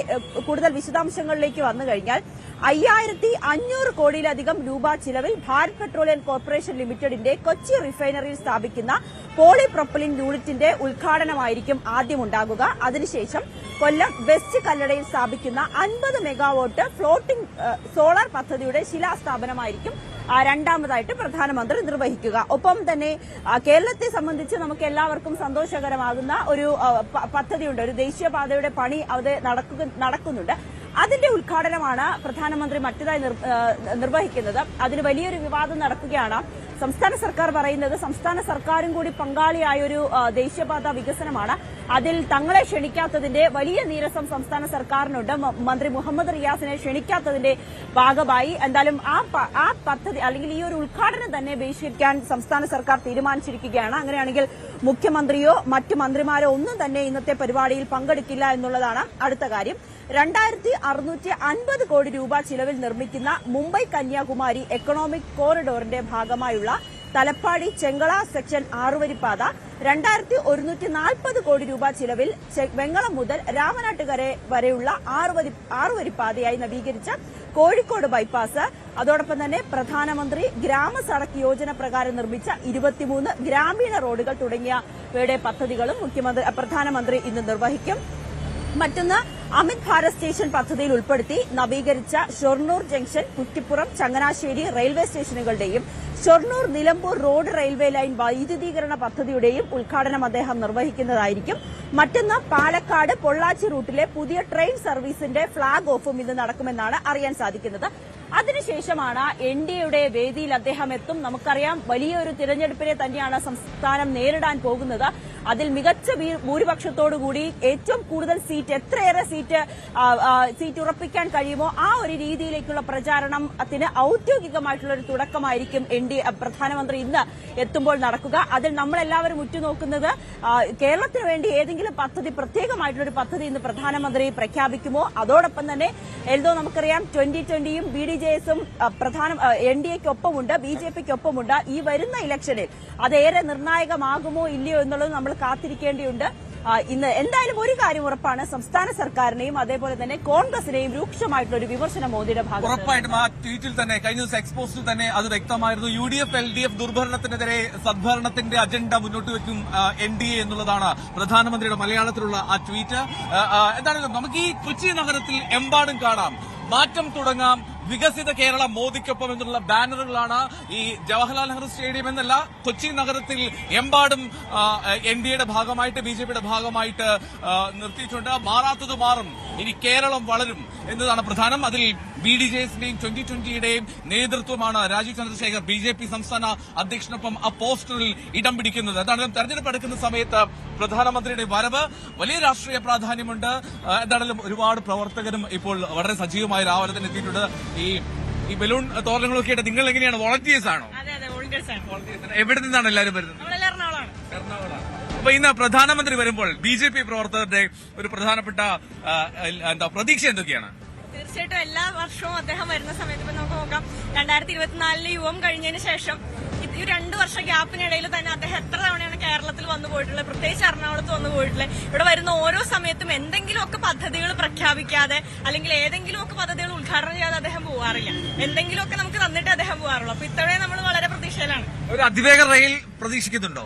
കൂടുതൽ വിശദാംശങ്ങളിലേക്ക് വന്നു കഴിഞ്ഞാൽ 5500 കോടിയിലധികം രൂപ ചിലവിൽ ഭാരത് പെട്രോളിയം കോർപ്പറേഷൻ ലിമിറ്റഡിന്റെ കൊച്ചി റിഫൈനറിയിൽ സ്ഥാപിക്കുന്ന പോളിപ്രൊപ്പലിൻ യൂണിറ്റിന്റെ ഉദ്ഘാടനമായിരിക്കും ആദ്യം ഉണ്ടാകുക. അതിനുശേഷം കൊല്ലം വെസ്റ്റ് കല്ലടയിൽ സ്ഥാപിക്കുന്ന 50 മെഗാവാട്ട് ഫ്ലോട്ടിംഗ് സോളാർ പദ്ധതിയുടെ ശിലാസ്ഥാപനമായിരിക്കും രണ്ടാമതായിട്ട് പ്രധാനമന്ത്രി നിർവഹിക്കുക. ഒപ്പം തന്നെ കേരളത്തെ സംബന്ധിച്ച് നമുക്ക് എല്ലാവർക്കും സന്തോഷകരമാകുന്ന ഒരു പദ്ധതിയുണ്ട്. ഒരു ദേശീയപാതയുടെ പണി അവിടെ നടക്കുന്നുണ്ട്. അതിന്റെ ഉദ്ഘാടനമാണ് പ്രധാനമന്ത്രി മറ്റേതായി നിർവഹിക്കുന്നത്. അതിന് വലിയൊരു വിവാദം നടക്കുകയാണ്. സംസ്ഥാന സർക്കാർ പറയുന്നത് സംസ്ഥാന സർക്കാരും കൂടി പങ്കാളിയായൊരു ദേശീയപാത വികസനമാണ്. അതിൽ തങ്ങളെ ക്ഷണിക്കാത്തതിന്റെ വലിയ നീരസം സംസ്ഥാന സർക്കാരിനുണ്ട്. മന്ത്രി മുഹമ്മദ് റിയാസിനെ ക്ഷണിക്കാത്തതിന്റെ ഭാഗമായി എന്തായാലും ആ പദ്ധതി അല്ലെങ്കിൽ ഈ ഒരു ഉദ്ഘാടനം തന്നെ ബഹിഷ്കരിക്കാൻ സംസ്ഥാന സർക്കാർ തീരുമാനിച്ചിരിക്കുകയാണ്. അങ്ങനെയാണെങ്കിൽ മുഖ്യമന്ത്രിയോ മറ്റു മന്ത്രിമാരോ ഒന്നും തന്നെ ഇന്നത്തെ പരിപാടിയിൽ പങ്കെടുക്കില്ല എന്നുള്ളതാണ് അടുത്ത കാര്യം. 2650 കോടി രൂപ ചിലവിൽ നിർമ്മിക്കുന്ന മുംബൈ കന്യാകുമാരി എക്കണോമിക് കോറിഡോറിന്റെ ഭാഗമായുള്ള തലപ്പാടി ചെങ്കള സെക്ഷൻ 6-വരിപ്പാത 2140 കോടി രൂപ ചിലവിൽ വെങ്ങളം മുതൽ രാമനാട്ടുകര വരെയുള്ള 6-വരിപ്പാതയായി നവീകരിച്ച കോഴിക്കോട് ബൈപ്പാസ്, അതോടൊപ്പം തന്നെ പ്രധാനമന്ത്രി ഗ്രാമ സഡക് യോജന പ്രകാരം നിർമ്മിച്ച 23 ഗ്രാമീണ റോഡുകൾ തുടങ്ങിയവയുടെ പദ്ധതികളും പ്രധാനമന്ത്രി ഇന്ന് നിർവഹിക്കും. മറ്റൊന്ന് അമിത് ഭാരത് സ്റ്റേഷൻ പദ്ധതിയിൽ ഉൾപ്പെടുത്തി നവീകരിച്ച ഷൊർണൂർ ജംഗ്ഷൻ, കുറ്റിപ്പുറം, ചങ്ങനാശ്ശേരി റെയിൽവേ സ്റ്റേഷനുകളുടെയും Shoranur Nilambur road railway line വൈദ്യുതീകരണ പദ്ധതിയുടെയും ഉദ്ഘാടനം അദ്ദേഹം നിർവഹിക്കുന്നതായിരിക്കും. മറ്റൊന്ന് പാലക്കാട് പൊള്ളാച്ചി റൂട്ടിലെ പുതിയ ട്രെയിൻ സർവീസിന്റെ ഫ്ളാഗ് ഓഫും ഇന്ന് നടക്കുമെന്നാണ് അറിയാൻ സാധിക്കുന്നത്. അതിനുശേഷമാണ് എൻഡിഎയുടെ വേദിയിൽ അദ്ദേഹം എത്തും. നമുക്കറിയാം, വലിയൊരു തിരഞ്ഞെടുപ്പിനെ തന്നെയാണ് സംസ്ഥാനം നേരിടാൻ പോകുന്നത്. അതിൽ മികച്ച ഭൂരിപക്ഷത്തോടുകൂടി ഏറ്റവും കൂടുതൽ സീറ്റ്, എത്രയേറെ സീറ്റ് ഉറപ്പിക്കാൻ കഴിയുമോ ആ ഒരു രീതിയിലേക്കുള്ള പ്രചാരണത്തിന് ഔദ്യോഗികമായിട്ടുള്ള ഒരു തുടക്കമായിരിക്കും പ്രധാനമന്ത്രി ഇന്ന് എത്തുമ്പോൾ നടക്കുക. അതിൽ നമ്മളെല്ലാവരും ഉറ്റുനോക്കുന്നത് കേരളത്തിന് വേണ്ടി ഏതെങ്കിലും പദ്ധതി, പ്രത്യേകമായിട്ടുള്ള ഒരു പദ്ധതി ഇന്ന് പ്രധാനമന്ത്രി പ്രഖ്യാപിക്കുമോ. അതോടൊപ്പം തന്നെ എൽദോ നമുക്കറിയാം 2020യും BDJS-ഉം എൻഡിഎക്കൊപ്പമുണ്ട്, BJP-ക്കൊപ്പമുണ്ട്. ഈ വരുന്ന ഇലക്ഷനിൽ അതേറെ നിർണായകമാകുമോ ഇല്ലയോ എന്നുള്ളത് നമ്മൾ കാത്തിരിക്കേണ്ടിയുണ്ട്. ഇന്ന് എന്തായാലും ഒരു കാര്യം ഉറപ്പാണ്, സംസ്ഥാന സർക്കാരിനെയും അതേപോലെ തന്നെ കോൺഗ്രസിനെയും രൂക്ഷമായിട്ടുള്ള ഒരു വിമർശനം മോദിയുടെ ഭാഗത്ത്. ഉറപ്പായിട്ടും ആ ട്വീറ്റിൽ തന്നെ, കഴിഞ്ഞ ദിവസം എക്സ്പോസ്റ്റിൽ തന്നെ അത് വ്യക്തമായിരുന്നു. UDF LDF ദുർഭരണത്തിനെതിരെ സദ്ഭരണത്തിന്റെ അജണ്ട മുന്നോട്ട് വെക്കും NDA എന്നുള്ളതാണ് പ്രധാനമന്ത്രിയുടെ മലയാളത്തിലുള്ള ആ ട്വീറ്റ്. എന്താണെങ്കിലും നമുക്ക് ഈ കൊച്ചി നഗരത്തിൽ എമ്പാടും കാണാം, മാറ്റം തുടങ്ങാം, വികസിത കേരള മോദിക്കൊപ്പം എന്നുള്ള ബാനറുകളാണ് ഈ ജവഹർലാൽ നെഹ്റു സ്റ്റേഡിയം എന്നല്ല, കൊച്ചി നഗരത്തിൽ എമ്പാടും NDAയുടെ ഭാഗമായിട്ട്, BJPയുടെ ഭാഗമായിട്ട് നിർത്തിയിട്ടുണ്ട്. മാറാത്തത് മാറും, ഇനി കേരളം വളരും എന്നതാണ് പ്രധാനം. അതിൽ BDJS-ന്റെയും 2020യുടെയും നേതൃത്വമാണ് രാജീവ് ചന്ദ്രശേഖർ BJP സംസ്ഥാന അധ്യക്ഷനൊപ്പം ആ പോസ്റ്ററിൽ ഇടം പിടിക്കുന്നത്. എന്താണെങ്കിലും തെരഞ്ഞെടുപ്പ് എടുക്കുന്ന സമയത്ത് പ്രധാനമന്ത്രിയുടെ വരവ് വലിയ രാഷ്ട്രീയ പ്രാധാന്യമുണ്ട്. എന്താണെങ്കിലും ഒരുപാട് പ്രവർത്തകരും ഇപ്പോൾ വളരെ സജീവമായി രാവിലെ തന്നെ എത്തിയിട്ടുണ്ട്. ഈ ബലൂൺ തോരണങ്ങളൊക്കെ ആയിട്ട് നിങ്ങൾ എങ്ങനെയാണ്, വോളണ്ടിയേഴ്സ് ആണോ? എവിടെ നിന്നാണ് എല്ലാവരും വരുന്നത്? എറണാകുളമാണ്. അപ്പൊ ഇന്ന് പ്രധാനമന്ത്രി വരുമ്പോൾ BJP പ്രവർത്തകരുടെ ഒരു പ്രധാനപ്പെട്ട പ്രതീക്ഷ എന്തൊക്കെയാണ്? തീർച്ചയായിട്ടും എല്ലാ വർഷവും അദ്ദേഹം വരുന്ന സമയത്ത് ഇപ്പൊ നമുക്ക് നോക്കാം, 2024 യുവം കഴിഞ്ഞതിന് ശേഷം ഈ 2 വർഷ ഗ്യാപ്പിനിടയിൽ തന്നെ അദ്ദേഹം എത്ര തവണയാണ് കേരളത്തിൽ വന്നു പോയിട്ടുള്ളത്, പ്രത്യേകിച്ച് എറണാകുളത്ത് വന്നു പോയിട്ടുള്ളത്. ഇവിടെ വരുന്ന ഓരോ സമയത്തും എന്തെങ്കിലുമൊക്കെ പദ്ധതികൾ പ്രഖ്യാപിക്കാതെ അല്ലെങ്കിൽ ഏതെങ്കിലുമൊക്കെ പദ്ധതികൾ ഉദ്ഘാടനം ചെയ്യാതെ അദ്ദേഹം പോവാറില്ല. എന്തെങ്കിലുമൊക്കെ നമുക്ക് തന്നിട്ട് അദ്ദേഹം പോകാറുള്ളൂ. അപ്പൊ ഇത്തവണ നമ്മൾ വളരെ പ്രതീക്ഷയിലാണ്. ഒരു അതിവേഗ റെയിൽ പ്രതീക്ഷിക്കുന്നുണ്ടോ?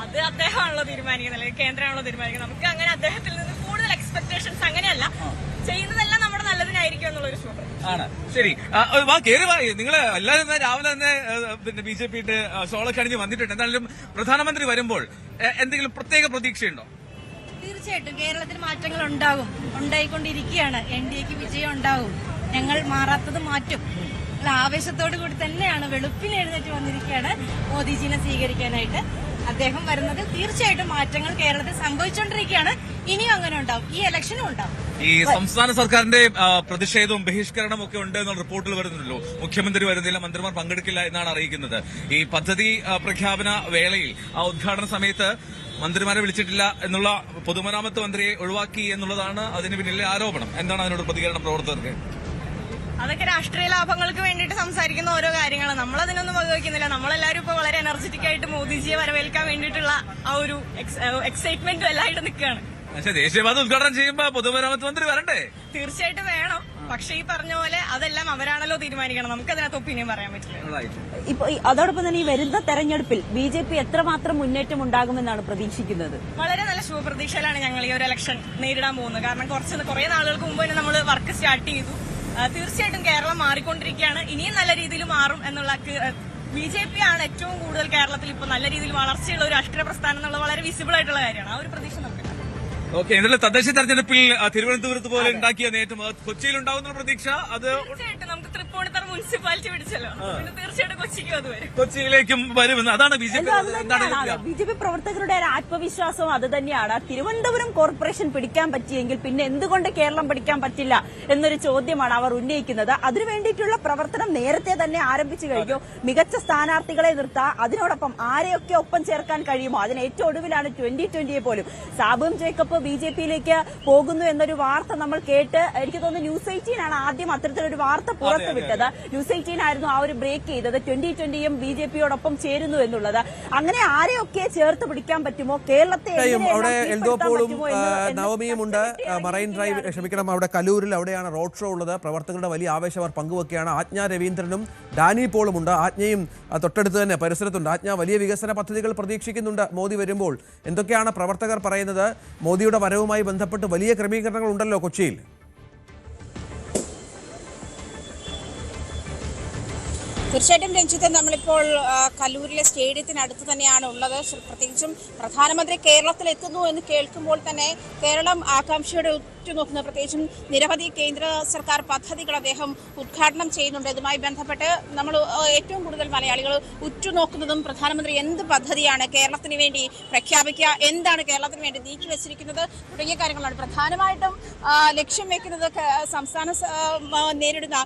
അത് അദ്ദേഹമാണല്ലോ തീരുമാനിക്കുന്നത്, അല്ലെങ്കിൽ കേന്ദ്രമാണല്ലോ തീരുമാനിക്കുന്നത്. നമുക്ക് അങ്ങനെ അദ്ദേഹത്തിൽ നിന്ന് കൂടുതൽ എക്സ്പെക്ടേഷൻസ് അങ്ങനെയല്ല, ചെയ്യുന്നതെല്ലാം നമ്മുടെ നല്ലതിനായിരിക്കും എന്നുള്ള ഒരു ശുഭം ആണ്. ശരി, കേറി നിങ്ങൾ എല്ലാവരും രാവിലെ തന്നെ പിന്നെ BJPയുടെ ഷോളൊക്കെ അണിഞ്ഞ് വന്നിട്ടുണ്ട്. എന്തായാലും പ്രധാനമന്ത്രി വരുമ്പോൾ എന്തെങ്കിലും പ്രത്യേക പ്രതീക്ഷയുണ്ടോ? തീർച്ചയായിട്ടും കേരളത്തിൽ മാറ്റങ്ങൾ ഉണ്ടാകും, ഉണ്ടായിക്കൊണ്ടിരിക്കുകയാണ്. NDAക്ക് വിജയം ഉണ്ടാകും, ഞങ്ങൾ മാറാത്തത് മാറ്റും. ആവേശത്തോടു കൂടി തന്നെയാണ് വെളുപ്പിന് എഴുന്നേറ്റ് വന്നിരിക്കുകയാണ് മോദിജിനെ സ്വീകരിക്കാനായിട്ട്. അദ്ദേഹം വരുന്നത് തീർച്ചയായിട്ടും മാറ്റങ്ങൾ കേരളത്തിൽ സംഭവിച്ചുകൊണ്ടിരിക്കുകയാണ്. ഇനിയും അങ്ങനെ ഉണ്ടാവും, ഈ ഇലക്ഷനും ഉണ്ടാവും. ഈ സംസ്ഥാന സർക്കാരിന്റെ പ്രതിഷേധവും ബഹിഷ്കരണവും ഒക്കെ ഉണ്ട് എന്നുള്ള റിപ്പോർട്ടുകൾ വരുന്നുണ്ടല്ലോ. മുഖ്യമന്ത്രി വരുന്നില്ല, മന്ത്രിമാർ പങ്കെടുക്കില്ല എന്നാണ് അറിയിക്കുന്നത്. ഈ പദ്ധതി പ്രഖ്യാപന വേളയിൽ ആ ഉദ്ഘാടന സമയത്ത് മന്ത്രിമാരെ വിളിച്ചിട്ടില്ല എന്നുള്ള പൊതുമരാമത്ത് മന്ത്രിയെ ഒഴിവാക്കി എന്നുള്ളതാണ് അതിന് പിന്നിലെ ആരോപണം. എന്താണ് അതിനോട് പ്രതികരണം പ്രവർത്തകർക്ക്? അതൊക്കെ രാഷ്ട്രീയ ലാഭങ്ങൾക്ക് വേണ്ടിയിട്ട് സംസാരിക്കുന്ന ഓരോ കാര്യങ്ങളാണ്. നമ്മളതിനൊന്നും വകവയ്ക്കുന്നില്ല. നമ്മളെല്ലാവരും ഇപ്പൊ വളരെ എനർജറ്റിക് ആയിട്ട് മോദിജിയെ വരവേൽക്കാൻ വേണ്ടിയിട്ടുള്ള ആ ഒരു എക്സൈറ്റ്മെന്റും എല്ലായിട്ട് നിൽക്കുകയാണ്. പക്ഷേ ദേശീയപാത ഉദ്ഘാടനം ചെയ്യുമ്പോൾ പൊതുമരാമത്ത് മന്ത്രി വരണ്ടേ? തീർച്ചയായിട്ടും വേണം. പക്ഷെ ഈ പറഞ്ഞ പോലെ അതെല്ലാം അവരാണല്ലോ തീരുമാനിക്കണം. നമുക്ക് അതിനകത്ത് ഒപ്പീനിയൻ പറയാൻ പറ്റില്ല. ഇപ്പൊ അതോടൊപ്പം തന്നെ ഈ വരുന്ന തെരഞ്ഞെടുപ്പിൽ BJP എത്രമാത്രം മുന്നേറ്റം ഉണ്ടാകുമെന്നാണ് പ്രതീക്ഷിക്കുന്നത്? വളരെ നല്ല ശുഭപ്രതീക്ഷയിലാണ് ഞങ്ങൾ ഈ ഒരു ഇലക്ഷൻ നേരിടാൻ പോകുന്നത്. കാരണം കുറെ നാളുകൾക്ക് മുമ്പ് തന്നെ നമ്മൾ വർക്ക് സ്റ്റാർട്ട് ചെയ്തു. തീർച്ചയായിട്ടും കേരളം മാറിക്കൊണ്ടിരിക്കുകയാണ്, ഇനിയും നല്ല രീതിയിൽ മാറും എന്നുള്ള BJP ആണ് ഏറ്റവും കൂടുതൽ കേരളത്തിൽ ഇപ്പൊ നല്ല രീതിയിൽ വളർച്ചയുള്ള ഒരു രാഷ്ട്രീയ പ്രസ്ഥാനം എന്നുള്ള വളരെ വിസിബിൾ ആയിട്ടുള്ള കാര്യമാണ്. ആ ഒരു പ്രതീക്ഷ നമുക്ക്. ഓക്കെ, എന്തായാലും തദ്ദേശ തെരഞ്ഞെടുപ്പിൽ തിരുവനന്തപുരത്ത് പോലെ ഉണ്ടാക്കിയ നേട്ടം കൊച്ചിയിൽ ഉണ്ടാകുന്ന പ്രതീക്ഷ അത് തീർച്ചയായിട്ടും നമുക്ക് തൃപ്പൂണിത്തറ മുനിസിപ്പാലിറ്റി പിടിച്ചല്ലോ, പിന്നെ തീർച്ചയായിട്ടും കൊച്ചിക്കും അത് വരും, കൊച്ചിയിലേക്കും വരുമെന്ന്. അതാണ് BJP പ്രവർത്തകരുടെ ആത്മവിശ്വാസവും അത് തന്നെയാണ്. തിരുവനന്തപുരം കോർപ്പറേഷൻ പിടിക്കാൻ പറ്റിയെങ്കിൽ പിന്നെ എന്തുകൊണ്ട് കേരളം പിടിക്കാൻ പറ്റില്ല എന്നൊരു ചോദ്യമാണ് അവർ ഉന്നയിക്കുന്നത്. അതിനു വേണ്ടിയിട്ടുള്ള പ്രവർത്തനം നേരത്തെ തന്നെ ആരംഭിച്ചു കഴിഞ്ഞു. മികച്ച സ്ഥാനാർത്ഥികളെ നിർത്താം, അതിനോടൊപ്പം ആരെയൊക്കെ ഒപ്പം ചേർക്കാൻ കഴിയുമോ. അതിന് ഏറ്റവും ഒടുവിലാണ് 2020 പോലും സാബും ജേക്കബ് BJPയിലേക്ക് പോകുന്നു എന്നൊരു വാർത്ത നമ്മൾ കേട്ട്, എനിക്ക് തോന്നുന്നു ന്യൂസ് 18 ആണ് ആദ്യം അത്തരത്തിലൊരു വാർത്ത പുറത്തുവിട്ടത്. ന്യൂസ് 18 ആയിരുന്നു ആ ഒരു ബ്രേക്ക് ചെയ്തത്. 2020യും BJPയോടൊപ്പം ചേരുന്നു എന്നുള്ളത്. അങ്ങനെ ആരെയൊക്കെ ചേർത്ത് പിടിക്കാൻ പറ്റുമോ, കേരളത്തെ അവിടെ എൽദോപോളും നവമിയും ഉണ്ട്. മറൈൻ ഡ്രൈവ്, ക്ഷമിക്കണം, അവിടെ കലൂരിൽ അവിടെയാണ് റോഡ് ഷോ ഉള്ളത്. പ്രവർത്തകരുടെ വലിയ ആവേശം അവർ പങ്കുവെക്കുകയാണ്. ആജ്ഞ രവീന്ദ്രനും ഡാനി പോളും ഉണ്ട്. ആജ്ഞയും തൊട്ടടുത്ത് തന്നെ പരിസരത്തുണ്ട്. ആജ്ഞ വലിയ വികസന പദ്ധതികൾ പ്രതീക്ഷിക്കുന്നുണ്ട് മോദി വരുമ്പോൾ. എന്തൊക്കെയാണ് പ്രവർത്തകർ പറയുന്നത്? മോദിയുടെ വരവുമായി ബന്ധപ്പെട്ട് വലിയ ക്രമീകരണങ്ങൾ ഉണ്ടല്ലോ കൊച്ചിയിൽ. തീർച്ചയായിട്ടും രഞ്ജിത്ത്, നമ്മളിപ്പോൾ കലൂരിലെ സ്റ്റേഡിയത്തിനടുത്ത് തന്നെയാണ് ഉള്ളത്. പ്രത്യേകിച്ചും പ്രധാനമന്ത്രി കേരളത്തിൽ എത്തുന്നു എന്ന് കേൾക്കുമ്പോൾ തന്നെ കേരളം ആകാംക്ഷയോടെ ഉറ്റുനോക്കുന്നത്, പ്രത്യേകിച്ചും നിരവധി കേന്ദ്ര സർക്കാർ പദ്ധതികൾ അദ്ദേഹം ഉദ്ഘാടനം ചെയ്യുന്നുണ്ട്. ഇതുമായി ബന്ധപ്പെട്ട് നമ്മൾ ഏറ്റവും കൂടുതൽ മലയാളികൾ ഉറ്റുനോക്കുന്നതും പ്രധാനമന്ത്രി എന്ത് പദ്ധതിയാണ് കേരളത്തിന് വേണ്ടി പ്രഖ്യാപിക്കുക, എന്താണ് കേരളത്തിന് വേണ്ടി നീക്കി വെച്ചിരിക്കുന്നത് തുടങ്ങിയ കാര്യങ്ങളാണ്. പ്രധാനമായിട്ടും ലക്ഷ്യം വെക്കുന്നത് സംസ്ഥാന നേരിടുന്ന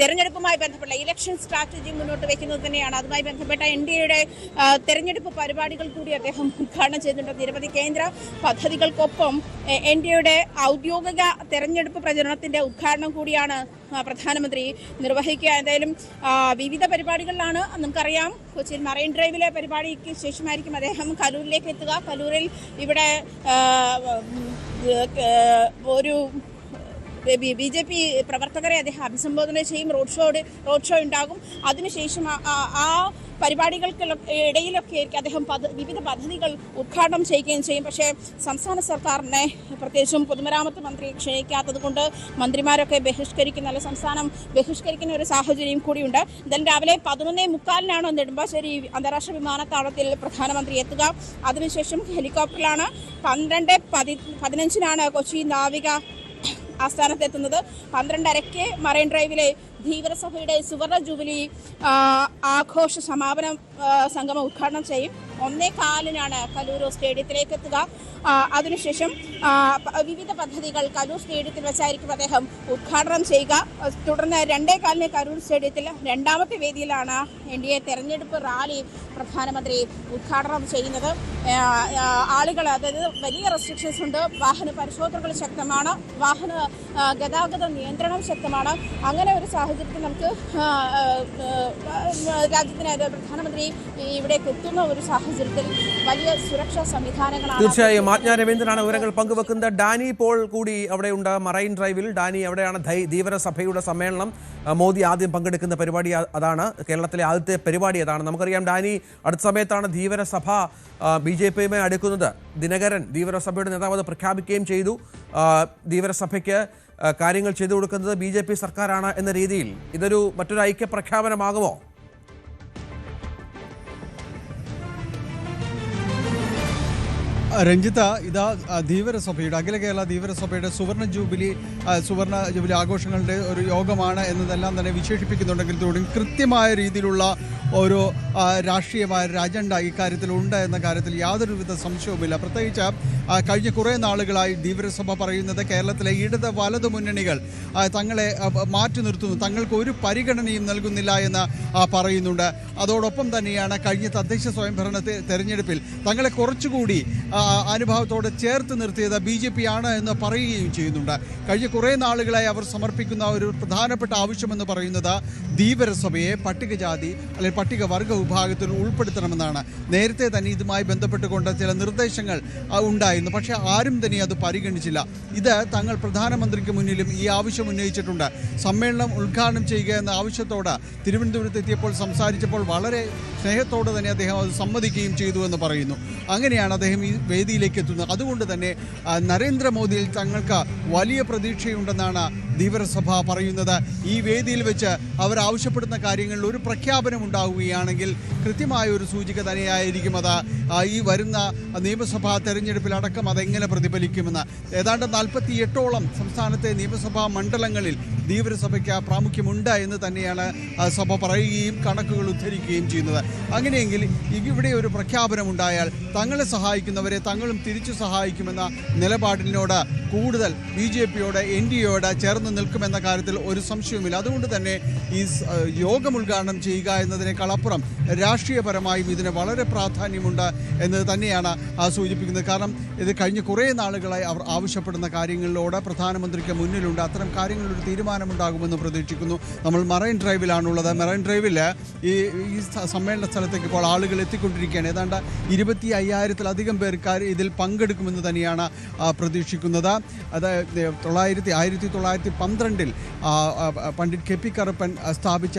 തെരഞ്ഞെടുപ്പുമായി ബന്ധപ്പെട്ട ഇലക്ഷൻ സ്ട്രാറ്റജി മുന്നോട്ട് വെക്കുന്നത് തന്നെയാണ്. അതുമായി ബന്ധപ്പെട്ട NDAയുടെ തെരഞ്ഞെടുപ്പ് പരിപാടികൾ കൂടി അദ്ദേഹം ഉദ്ഘാടനം ചെയ്യുന്നുണ്ട്. നിരവധി കേന്ദ്ര പദ്ധതികൾക്കൊപ്പം NDAയുടെ ഔദ്യോഗിക തെരഞ്ഞെടുപ്പ് പ്രചരണത്തിന്റെ ഉദ്ഘാടനം കൂടിയാണ് പ്രധാനമന്ത്രി നിർവഹിക്കുക. എന്തായാലും വിവിധ പരിപാടികളിലാണ്. നമുക്കറിയാം, കൊച്ചിയിൽ മറൈൻ ഡ്രൈവിലെ പരിപാടിക്ക് ശേഷമായിരിക്കും അദ്ദേഹം കലൂരിലേക്ക് എത്തുക. കലൂരിൽ ഇവിടെ ഒരു BJP പ്രവർത്തകരെ അദ്ദേഹം അഭിസംബോധന ചെയ്യും. റോഡ് ഷോ ഉണ്ടാകും. അതിനുശേഷം ആ പരിപാടികൾക്ക് ഇടയിലൊക്കെ ആയിരിക്കും അദ്ദേഹം വിവിധ പദ്ധതികൾ ഉദ്ഘാടനം ചെയ്യുകയും ചെയ്യും. പക്ഷേ സംസ്ഥാന സർക്കാരിനെ, പ്രത്യേകിച്ചും പൊതുമരാമത്ത് മന്ത്രി ക്ഷണിക്കാത്തത് കൊണ്ട് മന്ത്രിമാരൊക്കെ സംസ്ഥാനം ബഹിഷ്കരിക്കുന്ന ഒരു സാഹചര്യം കൂടിയുണ്ട്. എന്തായാലും രാവിലെ 11:45 നെടുമ്പാശ്ശേരി അന്താരാഷ്ട്ര വിമാനത്താവളത്തിൽ പ്രധാനമന്ത്രി എത്തുക. അതിനുശേഷം ഹെലികോപ്റ്ററിലാണ് 12:15 കൊച്ചി നാവിക ആസ്ഥാനത്തെത്തുന്നത്. 12:30 മറൈൻ ഡ്രൈവിലെ ധീവരസഭയുടെ സുവർണ ജൂബിലി ആഘോഷ സമാപന സംഗമം ഉദ്ഘാടനം ചെയ്യും. 1:15 കലൂർ സ്റ്റേഡിയത്തിലേക്ക് എത്തുക. അതിനുശേഷം വിവിധ പദ്ധതികൾ കലൂർ സ്റ്റേഡിയത്തിൽ വെച്ചായിരിക്കും അദ്ദേഹം ഉദ്ഘാടനം ചെയ്യുക. തുടർന്ന് 2:15 കലൂർ സ്റ്റേഡിയത്തിൽ രണ്ടാമത്തെ വേദിയിലാണ് NDA തെരഞ്ഞെടുപ്പ് റാലി പ്രധാനമന്ത്രി ഉദ്ഘാടനം ചെയ്യുന്നത്. ആളുകൾ, അതായത് വലിയ റെസ്ട്രിക്ഷൻസ് ഉണ്ട്, വാഹന പരിശോധനകൾ ശക്തമാണ്, വാഹന ഗതാഗത നിയന്ത്രണം ശക്തമാണ്. അങ്ങനെ ഒരു സാഹചര്യത്തിൽ നമുക്ക് രാജ്യത്തിന് പ്രധാനമന്ത്രി ഇവിടേക്ക് എത്തുന്ന ഒരു സാഹചര്യത്തിൽ വലിയ സുരക്ഷാ സംവിധാനങ്ങളാണ്. തീർച്ചയായും ആജ്ഞ രവീന്ദ്രനാണ് വിവരങ്ങൾ പങ്കുവെക്കുന്നത്. ഡാനി പോൾ കൂടി അവിടെയുണ്ട് മറൈൻ ഡ്രൈവിൽ. ഡാനി, എവിടെയാണ് ധീവര സഭയുടെ സമ്മേളനം? മോദി ആദ്യം പങ്കെടുക്കുന്ന പരിപാടി അതാണ്, കേരളത്തിലെ ആദ്യത്തെ പരിപാടി അതാണ്. നമുക്കറിയാം ഡാനി, അടുത്ത സമയത്താണ് ധീവര സഭ BJPയുമായി അടുക്കുന്നത്. ദിനകരൻ ധീവര സഭയുടെ നേതാവ് അത് പ്രഖ്യാപിക്കുകയും ചെയ്തു. ധീവര സഭയ്ക്ക് കാര്യങ്ങൾ ചെയ്തു കൊടുക്കുന്നത് BJP സർക്കാരാണ് എന്ന രീതിയിൽ ഇതൊരു മറ്റൊരു ഐക്യ പ്രഖ്യാപനമാകുമോ? രഞ്ജിത്ത, ഇതാ ധീവരസഭയുടെ അഖില കേരള ധീവരസഭയുടെ സുവർണ ജൂബിലി ആഘോഷങ്ങളുടെ ഒരു യോഗമാണ് എന്നതെല്ലാം തന്നെ വിശേഷിപ്പിക്കുന്നുണ്ടെങ്കിൽ കൂടി കൃത്യമായ രീതിയിലുള്ള ഒരു രാഷ്ട്രീയമായ ഒരു അജണ്ട ഇക്കാര്യത്തിൽ ഉണ്ട് എന്ന കാര്യത്തിൽ യാതൊരുവിധ സംശയവുമില്ല. പ്രത്യേകിച്ച് കഴിഞ്ഞ കുറേ നാളുകളായി ധീവരസഭ പറയുന്നത് കേരളത്തിലെ ഇടത് വലതു മുന്നണികൾ തങ്ങളെ മാറ്റി നിർത്തുന്നു, തങ്ങൾക്ക് ഒരു പരിഗണനയും നൽകുന്നില്ല എന്ന് പറയുന്നുണ്ട്. അതോടൊപ്പം തന്നെയാണ് കഴിഞ്ഞ തദ്ദേശ സ്വയംഭരണ തെരഞ്ഞെടുപ്പിൽ തങ്ങളെ കുറച്ചുകൂടി അനുഭവത്തോടെ ചേർത്ത് നിർത്തിയത് BJP ആണ് എന്ന് പറയുകയും ചെയ്യുന്നുണ്ട്. കഴിഞ്ഞ കുറേ നാളുകളായി അവർ സമർപ്പിക്കുന്ന ഒരു പ്രധാനപ്പെട്ട ആവശ്യമെന്ന് പറയുന്നത് ധീവരസഭയെ പട്ടികജാതി അല്ലെങ്കിൽ പട്ടികവർഗ വിഭാഗത്തിൽ ഉൾപ്പെടുത്തണമെന്നാണ്. നേരത്തെ തന്നെ ഇതുമായി ബന്ധപ്പെട്ടുകൊണ്ട് ചില നിർദ്ദേശങ്ങൾ ഉണ്ടായിരുന്നു, പക്ഷേ ആരും തന്നെ അത് പരിഗണിച്ചില്ല. ഇത് തങ്ങൾ പ്രധാനമന്ത്രിക്ക് മുന്നിലും ഈ ആവശ്യം ഉന്നയിച്ചിട്ടുണ്ട്. സമ്മേളനം ഉദ്ഘാടനം ചെയ്യുക എന്ന ആവശ്യത്തോട് തിരുവനന്തപുരത്ത് എത്തിയപ്പോൾ സംസാരിച്ചപ്പോൾ വളരെ സ്നേഹത്തോടെ തന്നെ അദ്ദേഹം അത് സമ്മതിക്കുകയും ചെയ്തു എന്ന് പറയുന്നു. അങ്ങനെയാണ് അദ്ദേഹം ഈ വേദിയിലേക്ക് എത്തുന്നത്. അതുകൊണ്ട് തന്നെ നരേന്ദ്രമോദിയിൽ തങ്ങൾക്ക് വലിയ പ്രതീക്ഷയുണ്ടെന്നാണ് ധീവരസഭ പറയുന്നത്. ഈ വേദിയിൽ വെച്ച് അവർ ആവശ്യപ്പെടുന്ന കാര്യങ്ങളിൽ ഒരു പ്രഖ്യാപനം ഉണ്ടാവുകയാണെങ്കിൽ കൃത്യമായ ഒരു സൂചിക തന്നെയായിരിക്കും അത് ഈ വരുന്ന നിയമസഭാ തെരഞ്ഞെടുപ്പിലടക്കം അതെങ്ങനെ പ്രതിഫലിക്കുമെന്ന്. ഏതാണ്ട് 48ഓളം സംസ്ഥാനത്തെ നിയമസഭാ മണ്ഡലങ്ങളിൽ ധീവരസഭയ്ക്ക് പ്രാമുഖ്യമുണ്ട് എന്ന് തന്നെയാണ് സഭ പറയുകയും കണക്കുകൾ ഉദ്ധരിക്കുകയും ചെയ്യുന്നത്. അങ്ങനെയെങ്കിൽ ഇവിടെ ഒരു പ്രഖ്യാപനമുണ്ടായാൽ തങ്ങളെ സഹായിക്കുന്നവരെ തങ്ങളും തിരിച്ചു സഹായിക്കുമെന്ന നിലപാടിനോട് കൂടുതൽ BJPയോട് NDAയോട് ചേർന്ന് നിൽക്കുമെന്ന കാര്യത്തിൽ ഒരു സംശയവുമില്ല. അതുകൊണ്ട് തന്നെ ഈ യോഗം ഉദ്ഘാടനം ചെയ്യുക എന്നതിനേക്കാൾ അപ്പുറം രാഷ്ട്രീയപരമായും ഇതിന് വളരെ പ്രാധാന്യമുണ്ട് എന്നത് തന്നെയാണ് സൂചിപ്പിക്കുന്നത്. കാരണം ഇത് കഴിഞ്ഞ കുറേ നാളുകളായി അവർ ആവശ്യപ്പെടുന്ന കാര്യങ്ങളിലൂടെ പ്രധാനമന്ത്രിക്ക് മുന്നിലുണ്ട്. അത്തരം കാര്യങ്ങളിലൊരു തീരുമാനമുണ്ടാകുമെന്ന് പ്രതീക്ഷിക്കുന്നു. നമ്മൾ മറൈൻ ഡ്രൈവിലാണുള്ളത്. മറൈൻ ഡ്രൈവിൽ ഈ സമ്മേളന സ്ഥലത്തേക്ക് ഇപ്പോൾ ആളുകൾ എത്തിക്കൊണ്ടിരിക്കുകയാണ്. ഏതാണ്ട് 25,000-ലധികം പേർക്കാർ ഇതിൽ പങ്കെടുക്കുമെന്ന് തന്നെയാണ് പ്രതീക്ഷിക്കുന്നത്. അതായത് 1912 പണ്ഡിറ്റ് കെ പി കറുപ്പൻ സ്ഥാപിച്ച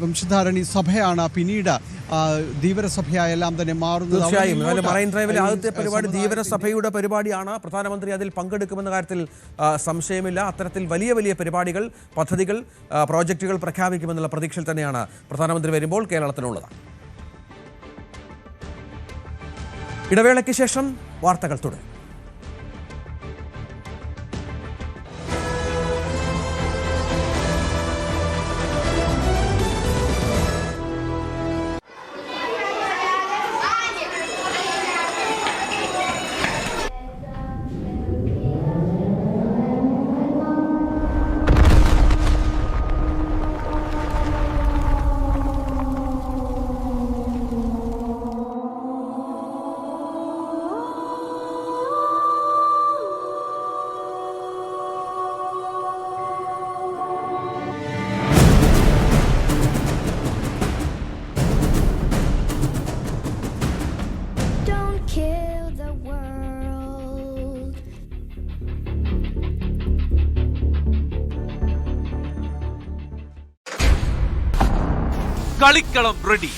വംശധാരണി സഭയാണ് പിന്നീട് ധീവരസഭയായെല്ലാം തന്നെ മാറുന്നത്. തീർച്ചയായും മറൈൻ ഡ്രൈവിലെ ആദ്യത്തെ പരിപാടി ധീവരസഭയുടെ പരിപാടിയാണ്. പ്രധാനമന്ത്രി അതിൽ പങ്കെടുക്കുമെന്ന കാര്യത്തിൽ സംശയമില്ല. അത്തരത്തിൽ വലിയ വലിയ പരിപാടികൾ, പദ്ധതികൾ, പ്രോജക്റ്റുകൾ പ്രഖ്യാപിക്കുമെന്നുള്ള പ്രതീക്ഷയിൽ തന്നെയാണ് പ്രധാനമന്ത്രി വരുമ്പോൾ കേരളത്തിനുള്ളത്. ഇടവേളയ്ക്ക് ശേഷം വാർത്തകൾ തുടരും. കളിക്കളം റെഡി.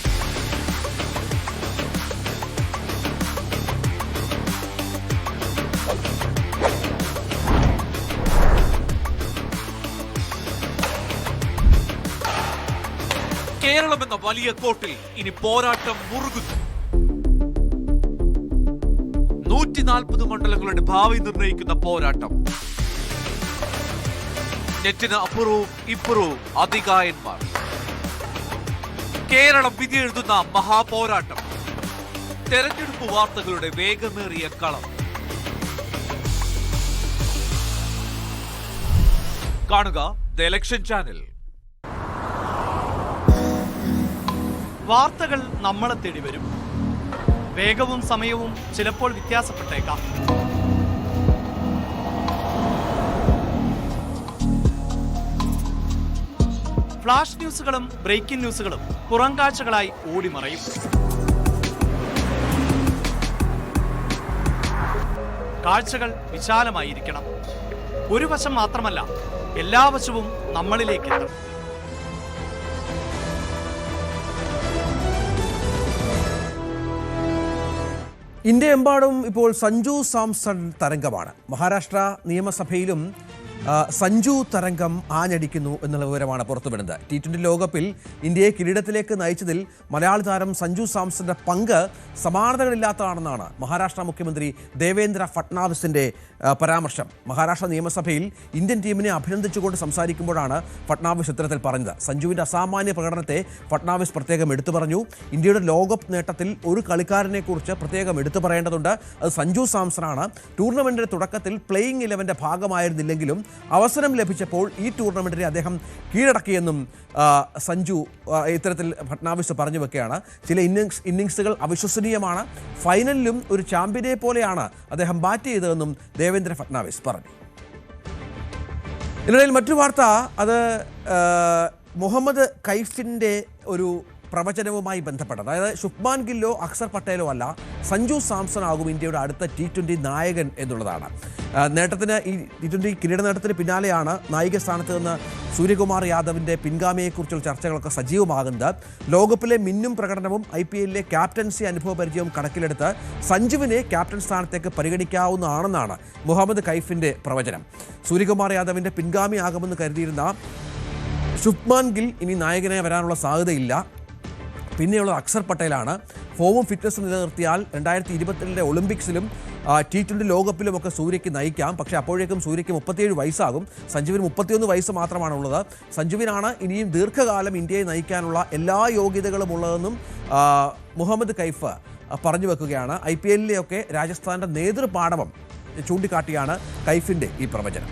കേരളം എന്ന വലിയ കോട്ടിൽ ഇനി പോരാട്ടം മുറുകുന്നു. 140 മണ്ഡലങ്ങളുടെ ഭാവി നിർണയിക്കുന്ന പോരാട്ടം. നെറ്റിന് അപ്പുറവും ഇപ്പുറവും അതികായന്മാർ. കേരളം വിധി എഴുതുന്ന മഹാപോരാട്ടം. തെരഞ്ഞെടുപ്പ് വാർത്തകളുടെ വേഗമേറിയ കളം. കാണുക ദ ഇലക്ഷൻ ചാനൽ. വാർത്തകൾ നമ്മളെ തേടി വരും. വേഗവും സമയവും ചിലപ്പോൾ വ്യത്യാസപ്പെട്ടേക്കാം. ഫ്ലാഷ് ന്യൂസുകളും ബ്രേക്കിംഗ് ന്യൂസുകളും പുറംകാഴ്ചകളായി ഓടിമറയും. കാഴ്ചകൾ വിശാലമായിരിക്കണം. ഒരു വശം മാത്രമല്ല, എല്ലാ വശവും നമ്മളിലേക്ക് എത്തും. ഇന്ത്യയെമ്പാടും ഇപ്പോൾ സഞ്ജു സാംസൺ തരംഗമാണ്. മഹാരാഷ്ട്ര നിയമസഭയിലും സഞ്ജു തരംഗം ആഞ്ഞടിക്കുന്നു എന്നുള്ള വിവരമാണ് പുറത്തുവിടുന്നത്. T20 ലോകകപ്പിൽ ഇന്ത്യയെ കിരീടത്തിലേക്ക് നയിച്ചതിൽ മലയാളി താരം സഞ്ജു സാംസന്റെ പങ്ക് സമാനതകളില്ലാത്തതാണെന്നാണ് മഹാരാഷ്ട്ര മുഖ്യമന്ത്രി ദേവേന്ദ്ര ഫട്നാവിസിന്റെ പരാമർശം. മഹാരാഷ്ട്ര നിയമസഭയിൽ ഇന്ത്യൻ ടീമിനെ അഭിനന്ദിച്ചുകൊണ്ട് സംസാരിക്കുമ്പോഴാണ് ഫട്നാവിസ് ഇത്തരത്തിൽ പറഞ്ഞത്. സഞ്ജുവിന്റെ അസാമാന്യ പ്രകടനത്തെ ഫട്നാവിസ് പ്രത്യേകം എടുത്തു പറഞ്ഞു. ഇന്ത്യയുടെ ലോകകപ്പ് നേട്ടത്തിൽ ഒരു കളിക്കാരനെ കുറിച്ച് പ്രത്യേകം എടുത്തു പറയേണ്ടതുണ്ട്. അത് സഞ്ജു സാംസണാണ്. ടൂർണമെന്റിന്റെ തുടക്കത്തിൽ പ്ലേയിങ് 11 ഭാഗമായിരുന്നില്ലെങ്കിലും അവസരം ലഭിച്ചപ്പോൾ ഈ ടൂർണമെന്റിനെ അദ്ദേഹം കീഴടക്കിയെന്നും സഞ്ജു ഇത്തരത്തിൽ ഫട്നാവിസ് പറഞ്ഞു വെക്കുകയാണ്. ചില ഇന്നിങ്സുകൾ അവിശ്വസനീയമാണ്. ഫൈനലിലും ഒരു ചാമ്പ്യനെ പോലെയാണ് അദ്ദേഹം ബാറ്റ് ചെയ്തതെന്നും ദേവേന്ദ്ര ഫട്നാവിസ് പറഞ്ഞു. ഇതിനിടയിൽ മറ്റു വാർത്ത, അത് മുഹമ്മദ് കൈഫിൻ്റെ ഒരു പ്രവചനവുമായി ബന്ധപ്പെട്ടത്. അതായത് ശുഭ്മാൻ ഗില്ലോ അക്സർ പട്ടേലോ അല്ല, സഞ്ജു സാംസൺ ആകും ഇന്ത്യയുടെ അടുത്ത T20 നായകൻ എന്നുള്ളതാണ്. നേട്ടത്തിന് ഈ T20 കിരീട നേട്ടത്തിന് പിന്നാലെയാണ് നായിക സ്ഥാനത്ത് നിന്ന് സൂര്യകുമാർ യാദവിൻ്റെ പിൻഗാമിയെക്കുറിച്ചുള്ള ചർച്ചകളൊക്കെ സജീവമാകുന്നത്. ലോകകപ്പിലെ മിന്നും പ്രകടനവും IPLലെ ക്യാപ്റ്റൻസി അനുഭവ പരിചയവും കണക്കിലെടുത്ത് സഞ്ജുവിനെ ക്യാപ്റ്റൻ സ്ഥാനത്തേക്ക് പരിഗണിക്കാവുന്നതാണെന്നാണ് മുഹമ്മദ് കൈഫിൻ്റെ പ്രവചനം. സൂര്യകുമാർ യാദവിൻ്റെ പിൻഗാമിയാകുമെന്ന് കരുതിയിരുന്ന ശുഭ്മാൻ ഗിൽ ഇനി നായകനായി വരാനുള്ള സാധ്യതയില്ല. പിന്നെയുള്ളത് അക്സർ പട്ടേലാണ്. ഫോമും ഫിറ്റ്നസും നിലനിർത്തിയാൽ 2022 ഒളിമ്പിക്സിലും T20 ലോകകപ്പിലുമൊക്കെ സൂര്യയ്ക്ക് നയിക്കാം. പക്ഷേ അപ്പോഴേക്കും സൂര്യയ്ക്ക് 37 വയസ്സാകും. സഞ്ജുവിന് 31 വയസ്സ് മാത്രമാണുള്ളത്. സഞ്ജുവിനാണ് ഇനിയും ദീർഘകാലം ഇന്ത്യയെ നയിക്കാനുള്ള എല്ലാ യോഗ്യതകളും ഉള്ളതെന്നും മുഹമ്മദ് കൈഫ് പറഞ്ഞു വെക്കുകയാണ്. IPLലെയൊക്കെ രാജസ്ഥാൻ്റെ നേതൃപാടവം ചൂണ്ടിക്കാട്ടിയാണ് കൈഫിൻ്റെ ഈ പ്രവചനം.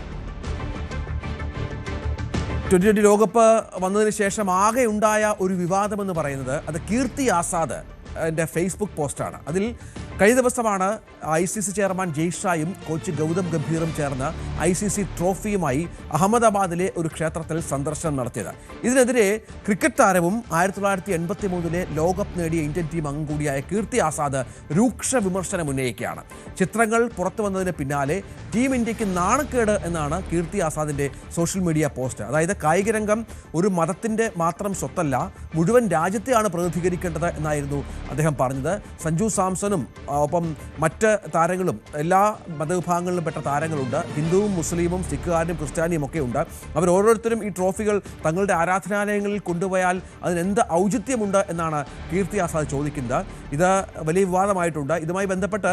T20 ലോകകപ്പ് വന്നതിന് ശേഷം ആകെ ഉണ്ടായ ഒരു വിവാദമെന്ന് പറയുന്നത് അത് കീർത്തി ആസാദ് എൻ്റെ ഫേസ്ബുക്ക് പോസ്റ്റാണ്. അതിൽ കഴിഞ്ഞ ദിവസമാണ് ICC ചെയർമാൻ ജയ്ഷായും കോച്ച് ഗൗതം ഗംഭീറും ചേർന്ന് ICC ട്രോഫിയുമായി അഹമ്മദാബാദിലെ ഒരു ക്ഷേത്രത്തിൽ സന്ദർശനം നടത്തിയത്. ഇതിനെതിരെ ക്രിക്കറ്റ് താരവും 1983 ലോകകപ്പ് നേടിയ ഇന്ത്യൻ ടീം അംഗം കൂടിയായ കീർത്തി ആസാദ് രൂക്ഷ വിമർശനം ഉന്നയിക്കുകയാണ്. ചിത്രങ്ങൾ പുറത്തു വന്നതിന് പിന്നാലെ ടീം ഇന്ത്യക്ക് നാണക്കേട് എന്നാണ് കീർത്തി ആസാദിന്റെ സോഷ്യൽ മീഡിയ പോസ്റ്റ്. അതായത് കായികരംഗം ഒരു മതത്തിന്റെ മാത്രം സ്വത്തല്ല, മുഴുവൻ രാജ്യത്തെയാണ് പ്രതിനിധീകരിക്കേണ്ടത് എന്നായിരുന്നു അദ്ദേഹം പറഞ്ഞത്. സഞ്ജു സാംസണും ഒപ്പം മറ്റ് താരങ്ങളും എല്ലാ മതവിഭാഗങ്ങളിലും പെട്ട താരങ്ങളുണ്ട്. ഹിന്ദുവും മുസ്ലിമും സിഖുകാരും ക്രിസ്ത്യാനിയും ഒക്കെ ഉണ്ട്. അവർ ഓരോരുത്തരും ഈ ട്രോഫികൾ തങ്ങളുടെ ആരാധനാലയങ്ങളിൽ കൊണ്ടുപോയാൽ അതിനെന്ത് ഔചിത്യമുണ്ട് എന്നാണ് കീർത്തി ആസാദ് ചോദിക്കുന്നത്. ഇത് വലിയ വിവാദമായിട്ടുണ്ട്. ഇതുമായി ബന്ധപ്പെട്ട്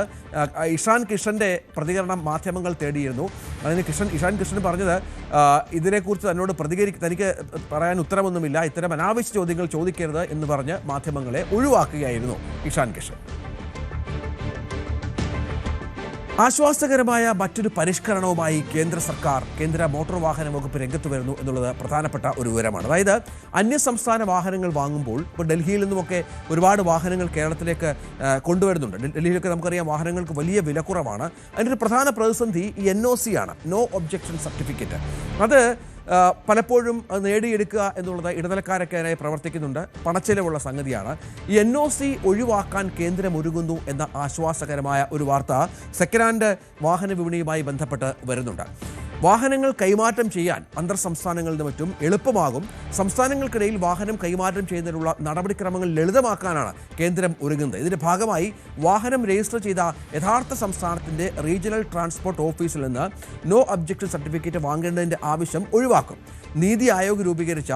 ഇഷാൻ കിഷന്റെ പ്രതികരണം മാധ്യമങ്ങൾ തേടിയിരുന്നു. അതിന് ഇഷാൻ കിഷൻ പറഞ്ഞത് ഇതിനെക്കുറിച്ച് തന്നോട് തനിക്ക് പറയാൻ ഉത്തരമൊന്നുമില്ല, ഇത്തരം അനാവശ്യ ചോദ്യങ്ങൾ ചോദിക്കരുത് എന്ന് പറഞ്ഞ് മാധ്യമങ്ങളെ ഒഴിവാക്കുകയായിരുന്നു ഇഷാൻ കിഷൻ. ആശ്വാസകരമായ മറ്റൊരു പരിഷ്കരണവുമായി കേന്ദ്ര മോട്ടോർ വാഹന വകുപ്പ് രംഗത്ത് വരുന്നു എന്നുള്ളത് പ്രധാനപ്പെട്ട ഒരു വിവരമാണ്. അതായത് അന്യസംസ്ഥാന വാഹനങ്ങൾ വാങ്ങുമ്പോൾ ഇപ്പോൾ ഡൽഹിയിൽ നിന്നുമൊക്കെ ഒരുപാട് വാഹനങ്ങൾ കേരളത്തിലേക്ക് കൊണ്ടുവരുന്നുണ്ട്. ഡൽഹിയിലൊക്കെ നമുക്കറിയാം വാഹനങ്ങൾക്ക് വലിയ വിലക്കുറവാണ്. അതിൻ്റെ ഒരു പ്രധാന പ്രതിസന്ധി ഈ NOC ആണ്, നോ ഒബ്ജക്ഷൻ സർട്ടിഫിക്കറ്റ്. അത് പലപ്പോഴും നേടിയെടുക്കുക എന്നുള്ളത് ഇടനിലക്കാരൊക്കെ അതിനായി പ്രവർത്തിക്കുന്നുണ്ട്, പണച്ചെലവുള്ള സംഗതിയാണ്. ഈ NOC ഒഴിവാക്കാൻ കേന്ദ്രം ഒരുങ്ങുന്നു എന്ന ആശ്വാസകരമായ ഒരു വാർത്ത സെക്കൻഡ് ഹാൻഡ് വാഹന വിപണിയുമായി ബന്ധപ്പെട്ട് വരുന്നുണ്ട്. വാഹനങ്ങൾ കൈമാറ്റം ചെയ്യാൻ അന്തർ സംസ്ഥാനങ്ങളിൽ നിന്ന് മറ്റും എളുപ്പമാകും. സംസ്ഥാനങ്ങൾക്കിടയിൽ വാഹനം കൈമാറ്റം ചെയ്യുന്നതിനുള്ള നടപടിക്രമങ്ങൾ ലളിതമാക്കാനാണ് കേന്ദ്രം ഒരുങ്ങുന്നത്. ഇതിന്റെ ഭാഗമായി വാഹനം രജിസ്റ്റർ ചെയ്ത യഥാർത്ഥ സംസ്ഥാനത്തിന്റെ റീജിയണൽ ട്രാൻസ്പോർട്ട് ഓഫീസിൽ നിന്ന് നോ ഒബ്ജക്ഷൻ സർട്ടിഫിക്കറ്റ് വാങ്ങേണ്ടതിന്റെ ആവശ്യം ഒഴിവാക്കും. നീതി ആയോഗ് രൂപീകരിച്ച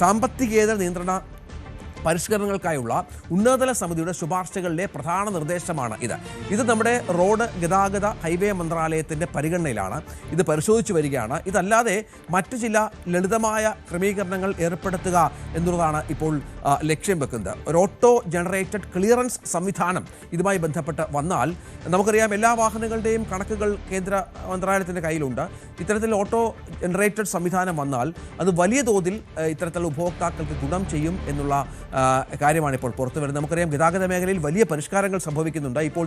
സാമ്പത്തികേതര നിയന്ത്രണ പരിഷ്കരണങ്ങൾക്കായുള്ള ഉന്നതതല സമിതിയുടെ ശുപാർശകളിലെ പ്രധാന നിർദ്ദേശമാണ് ഇത് നമ്മുടെ റോഡ് ഗതാഗത ഹൈവേ മന്ത്രാലയത്തിൻ്റെ പരിഗണനയിലാണ്. ഇത് പരിശോധിച്ചു വരികയാണ്. ഇതല്ലാതെ മറ്റു ചില ലളിതമായ ക്രമീകരണങ്ങൾ ഏർപ്പെടുത്തുക എന്നുള്ളതാണ് ഇപ്പോൾ ലക്ഷ്യം വെക്കുന്നത്. ഒരു ഓട്ടോ ജനറേറ്റഡ് ക്ലിയറൻസ് സംവിധാനം ഇതുമായി ബന്ധപ്പെട്ട് വന്നാൽ നമുക്കറിയാം എല്ലാ വാഹനങ്ങളുടെയും കണക്കുകൾ കേന്ദ്ര മന്ത്രാലയത്തിൻ്റെ കയ്യിലുണ്ട്. ഇത്തരത്തിൽ ഓട്ടോ ജനറേറ്റഡ് സംവിധാനം വന്നാൽ അത് വലിയ തോതിൽ ഇത്തരത്തിലുള്ള ഉപഭോക്താക്കൾക്ക് ഗുണം ചെയ്യും എന്നുള്ള കാര്യമാണ് ഇപ്പോൾ പുറത്തു വരുന്നത്. നമുക്കറിയാം ഗതാഗത മേഖലയിൽ വലിയ പരിഷ്കാരങ്ങൾ സംഭവിക്കുന്നുണ്ട്. ഇപ്പോൾ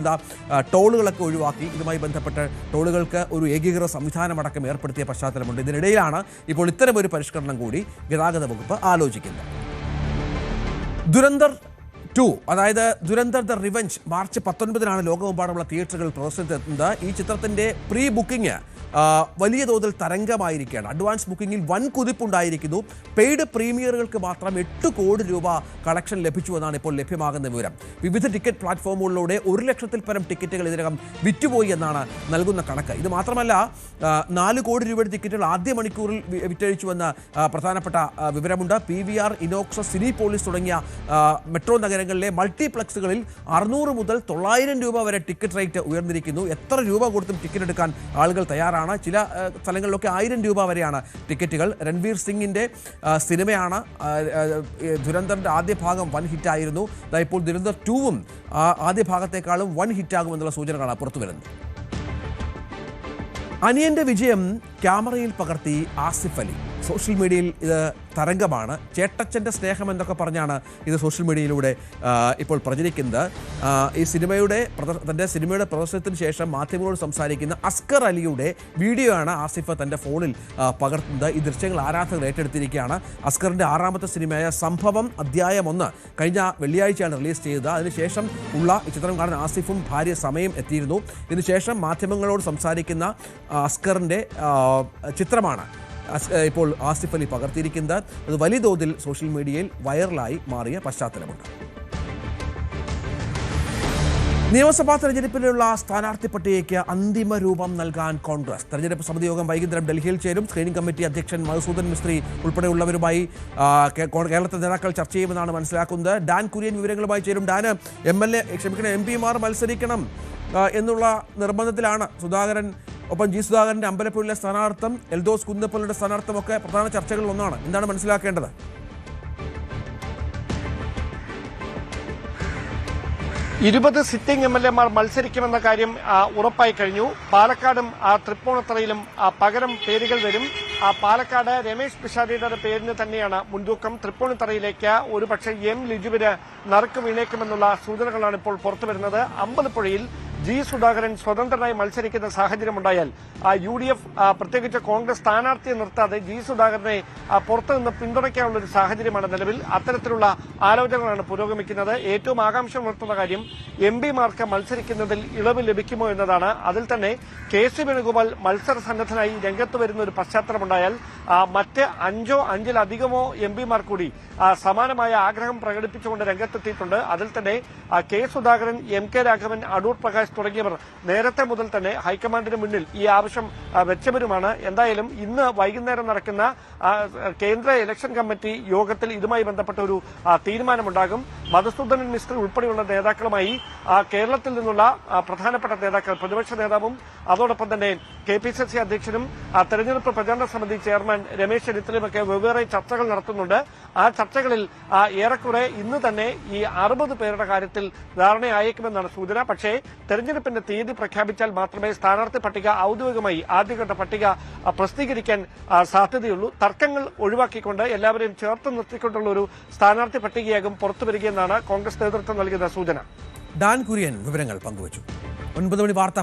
ടോളുകളൊക്കെ ഒഴിവാക്കി ഇതുമായി ബന്ധപ്പെട്ട് ടോളുകൾക്ക് ഒരു ഏകീകൃത സംവിധാനമടക്കം ഏർപ്പെടുത്തിയ പശ്ചാത്തലമുണ്ട്. ഇതിനിടയിലാണ് ഇപ്പോൾ ഇത്തരമൊരു പരിഷ്കരണം കൂടി ഗതാഗത വകുപ്പ് ആലോചിക്കുന്നത്. ദുരന്തർ 2 അതായത് ദുരന്തർ ദ റിവഞ്ച് മാർച്ച് 19 ലോകമെമ്പാടുമുള്ള തിയേറ്ററുകൾ പ്രദർശനത്തിനെത്തുന്നത്. ഈ ചിത്രത്തിൻ്റെ പ്രീ ബുക്കിംഗ് വലിയ തോതിൽ തരംഗമായിരിക്കുകയാണ്. അഡ്വാൻസ് ബുക്കിങ്ങിൽ വൻ കുതിപ്പുണ്ടായിരിക്കുന്നു. പെയ്ഡ് പ്രീമിയറുകൾക്ക് മാത്രം 8 കോടി രൂപ കളക്ഷൻ ലഭിച്ചു എന്നാണ് ഇപ്പോൾ ലഭ്യമാകുന്ന വിവരം. വിവിധ ടിക്കറ്റ് പ്ലാറ്റ്ഫോമുകളിലൂടെ 1 ലക്ഷത്തിൽ പരം ടിക്കറ്റുകൾ ഇതിനകം വിറ്റുപോയി എന്നാണ് നൽകുന്ന കണക്ക്. ഇത് മാത്രമല്ല 4 കോടി രൂപയുടെ ടിക്കറ്റുകൾ ആദ്യ മണിക്കൂറിൽ വിറ്റഴിച്ചുവെന്ന് പ്രധാനപ്പെട്ട വിവരമുണ്ട്. PVR, ഇനോക്സ്, സിനിപോളിസ് തുടങ്ങിയ മെട്രോ നഗരങ്ങളിലെ മൾട്ടിപ്ലക്സുകളിൽ 600 മുതൽ 900 രൂപ വരെ ടിക്കറ്റ് റേറ്റ് ഉയർന്നിരിക്കുന്നു. എത്ര രൂപ കൊടുത്തും ടിക്കറ്റ് എടുക്കാൻ ആളുകൾ തയ്യാറാണ്. ചില സ്ഥലങ്ങളിലൊക്കെ 1000 രൂപ വരെയാണ് ടിക്കറ്റുകൾ. രൺവീർ സിംഗിന്റെ സിനിമയാണ് ദുരന്തറിന്റെ ആദ്യ ഭാഗം വൻ ഹിറ്റായിരുന്നു. ഇപ്പോൾ ദുരന്തർ 2ഉം ആദ്യ ഭാഗത്തേക്കാളും വൻ ഹിറ്റാകുമെന്നുള്ള സൂചനകളാണ് പുറത്തു വരുന്നത്. അനിയന്റെ വിജയം ക്യാമറയിൽ പകർത്തി ആസിഫ് അലി. സോഷ്യൽ മീഡിയയിൽ ഇത് തരംഗമാണ്. ചേട്ടച്ചൻ്റെ സ്നേഹം എന്നൊക്കെ പറഞ്ഞാണ് ഇത് സോഷ്യൽ മീഡിയയിലൂടെ ഇപ്പോൾ പ്രചരിക്കുന്നത്. ഈ തൻ്റെ സിനിമയുടെ പ്രദർശനത്തിന് ശേഷം മാധ്യമങ്ങളോട് സംസാരിക്കുന്ന അസ്കർ അലിയുടെ വീഡിയോ ആണ് ആസിഫ് തൻ്റെ ഫോണിൽ പകർത്തുന്നത്. ഈ ദൃശ്യങ്ങൾ ആരാധകർ ഏറ്റെടുത്തിരിക്കുകയാണ്. അസ്കറിൻ്റെ 6ാമത്തെ സിനിമയായ സംഭവം അധ്യായം 1 കഴിഞ്ഞ വെള്ളിയാഴ്ചയാണ് റിലീസ് ചെയ്തത്. അതിനുശേഷം ഉള്ള ഈ ചിത്രം കാണാൻ ആസിഫും ഭാര്യ സമയം എത്തിയിരുന്നു. ഇതിനുശേഷം മാധ്യമങ്ങളോട് സംസാരിക്കുന്ന അസ്കറിൻ്റെ ചിത്രമാണ് ഇപ്പോൾ ആസിഫ് അലി പകർത്തിയിരിക്കുന്നത്. അത് വലിയ തോതിൽ സോഷ്യൽ മീഡിയയിൽ വൈറലായി മാറിയ പശ്ചാത്തലമുണ്ട്. നിയമസഭാ തെരഞ്ഞെടുപ്പിലുള്ള സ്ഥാനാർത്ഥി പട്ടികയ്ക്ക് അന്തിമ രൂപം നൽകാൻ കോൺഗ്രസ്. തെരഞ്ഞെടുപ്പ് സമിതി യോഗം വൈകുന്നേരം ഡൽഹിയിൽ ചേരും. സ്ക്രീനിംഗ് കമ്മിറ്റി അധ്യക്ഷൻ മധുസൂദൻ മിസ്ത്രി ഉൾപ്പെടെയുള്ളവരുമായി കേരളത്തിലെ നേതാക്കൾ ചർച്ച ചെയ്യുമെന്നാണ് മനസ്സിലാക്കുന്നത്. ഡാൻ കുര്യൻ വിവരങ്ങളുമായി ചേരും. ഡാൻ, MP-മാർ മത്സരിക്കണം എന്നുള്ള നിർബന്ധത്തിലാണ് സുധാകരൻ. ഒപ്പം G. സുധാകരൻ്റെ അമ്പലപ്പുഴയിലെ സ്ഥാനാർത്ഥം, എൽദോസ് കുന്നപ്പള്ളിയുടെ സ്ഥാനാർത്ഥമൊക്കെ പ്രധാന ചർച്ചകളിൽ ഒന്നാണ്. എന്താണ് മനസ്സിലാക്കേണ്ടത്? 20 സിറ്റിംഗ് MLA-മാർ മത്സരിക്കുമെന്ന കാര്യം ഉറപ്പായി കഴിഞ്ഞു. പാലക്കാടും തൃപ്പൂണിത്തറയിലും പകരം പേരുകൾ വരും. പാലക്കാട് രമേശ് പിഷാരടിയുടെ പേരിന് തന്നെയാണ് മുൻതൂക്കം. തൃപ്പൂണിത്തറയിലേക്ക് ഒരുപക്ഷെ എം ലിജുവിന് നറുക്ക് വീണേക്കുമെന്നുള്ള സൂചനകളാണ് ഇപ്പോൾ പുറത്തുവരുന്നത്. അമ്പലപ്പുഴയിൽ ജി സുധാകരൻ സ്വതന്ത്രനായി മത്സരിക്കുന്ന സാഹചര്യമുണ്ടായാൽ UDF പ്രത്യേകിച്ച് കോൺഗ്രസ് സ്ഥാനാർത്ഥിയെ നിർത്താതെ ജി സുധാകരനെ പുറത്തുനിന്ന് പിന്തുണയ്ക്കാനുള്ള ഒരു സാഹചര്യമാണ് നിലവിൽ. അത്തരത്തിലുള്ള ആലോചനകളാണ് പുരോഗമിക്കുന്നത്. ഏറ്റവും ആകാംക്ഷ ഉണർത്തുന്ന കാര്യം MP-മാർക്ക് മത്സരിക്കുന്നതിൽ ഇളവ് ലഭിക്കുമോ എന്നതാണ്. അതിൽ തന്നെ KC വേണുഗോപാൽ മത്സര സന്നദ്ധനായി രംഗത്ത് വരുന്ന ഒരു പശ്ചാത്തലമുണ്ടായാൽ മറ്റ് 5 5-ലധികമോ MP-മാർ കൂടി സമാനമായ ആഗ്രഹം പ്രകടിപ്പിച്ചുകൊണ്ട് രംഗത്തെത്തിയിട്ടുണ്ട്. അതിൽ തന്നെ കെ സുധാകരൻ, MK രാഘവൻ, അടൂർ പ്രകാശ് തുടങ്ങിയവർ നേരത്തെ മുതൽ തന്നെ ഹൈക്കമാൻഡിന് മുന്നിൽ ഈ ആവശ്യം വെച്ചവരുമാണ്. എന്തായാലും ഇന്ന് വൈകുന്നേരം നടക്കുന്ന കേന്ദ്ര ഇലക്ഷൻ കമ്മിറ്റി യോഗത്തിൽ ഇതുമായി ബന്ധപ്പെട്ട ഒരു തീരുമാനമുണ്ടാകും. മധുസൂദനൻ മിസ്ത്രി ഉൾപ്പെടെയുള്ള നേതാക്കളുമായി കേരളത്തിൽ നിന്നുള്ള പ്രധാനപ്പെട്ട നേതാക്കൾ, പ്രതിപക്ഷ നേതാവും അതോടൊപ്പം തന്നെ KPCC അധ്യക്ഷനും തെരഞ്ഞെടുപ്പ് പ്രചാരണ സമിതി ചെയർമാൻ രമേശ് ചെന്നിത്തലയുമൊക്കെ വെവ്വേറെ ചർച്ചകൾ നടത്തുന്നുണ്ട്. ആ ചർച്ചകളിൽ ഏറെക്കുറെ ഇന്ന് തന്നെ ഈ 60 പേരുടെ കാര്യത്തിൽ ധാരണയായേക്കുമെന്നാണ് സൂചന. പക്ഷേ തെരഞ്ഞെടുപ്പിന്റെ തീയതി പ്രഖ്യാപിച്ചാൽ മാത്രമേ സ്ഥാനാർത്ഥി പട്ടിക ഔദ്യോഗികമായി ആദ്യഘട്ട പട്ടിക പ്രസിദ്ധീകരിക്കാൻ സാധ്യതയുള്ളൂ. തർക്കങ്ങൾ ഒഴിവാക്കിക്കൊണ്ട് എല്ലാവരെയും ചേർത്ത് നിർത്തിക്കൊണ്ടുള്ള ഒരു സ്ഥാനാർത്ഥി പട്ടികയാകും പുറത്തുവരികയെന്നാണ് കോൺഗ്രസ് നേതൃത്വം നൽകുന്ന സൂചന. ഡാൻ കുര്യൻ വിവരങ്ങൾ പങ്കുവച്ചു. 9 മണി വാർത്ത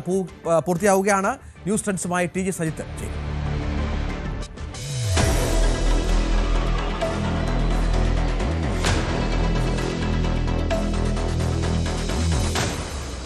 പൂർത്തിയാവുകയാണ്. ന്യൂസ് ട്രെൻഡ്സുമായി TG സജിത്ത് ചെയ്യും.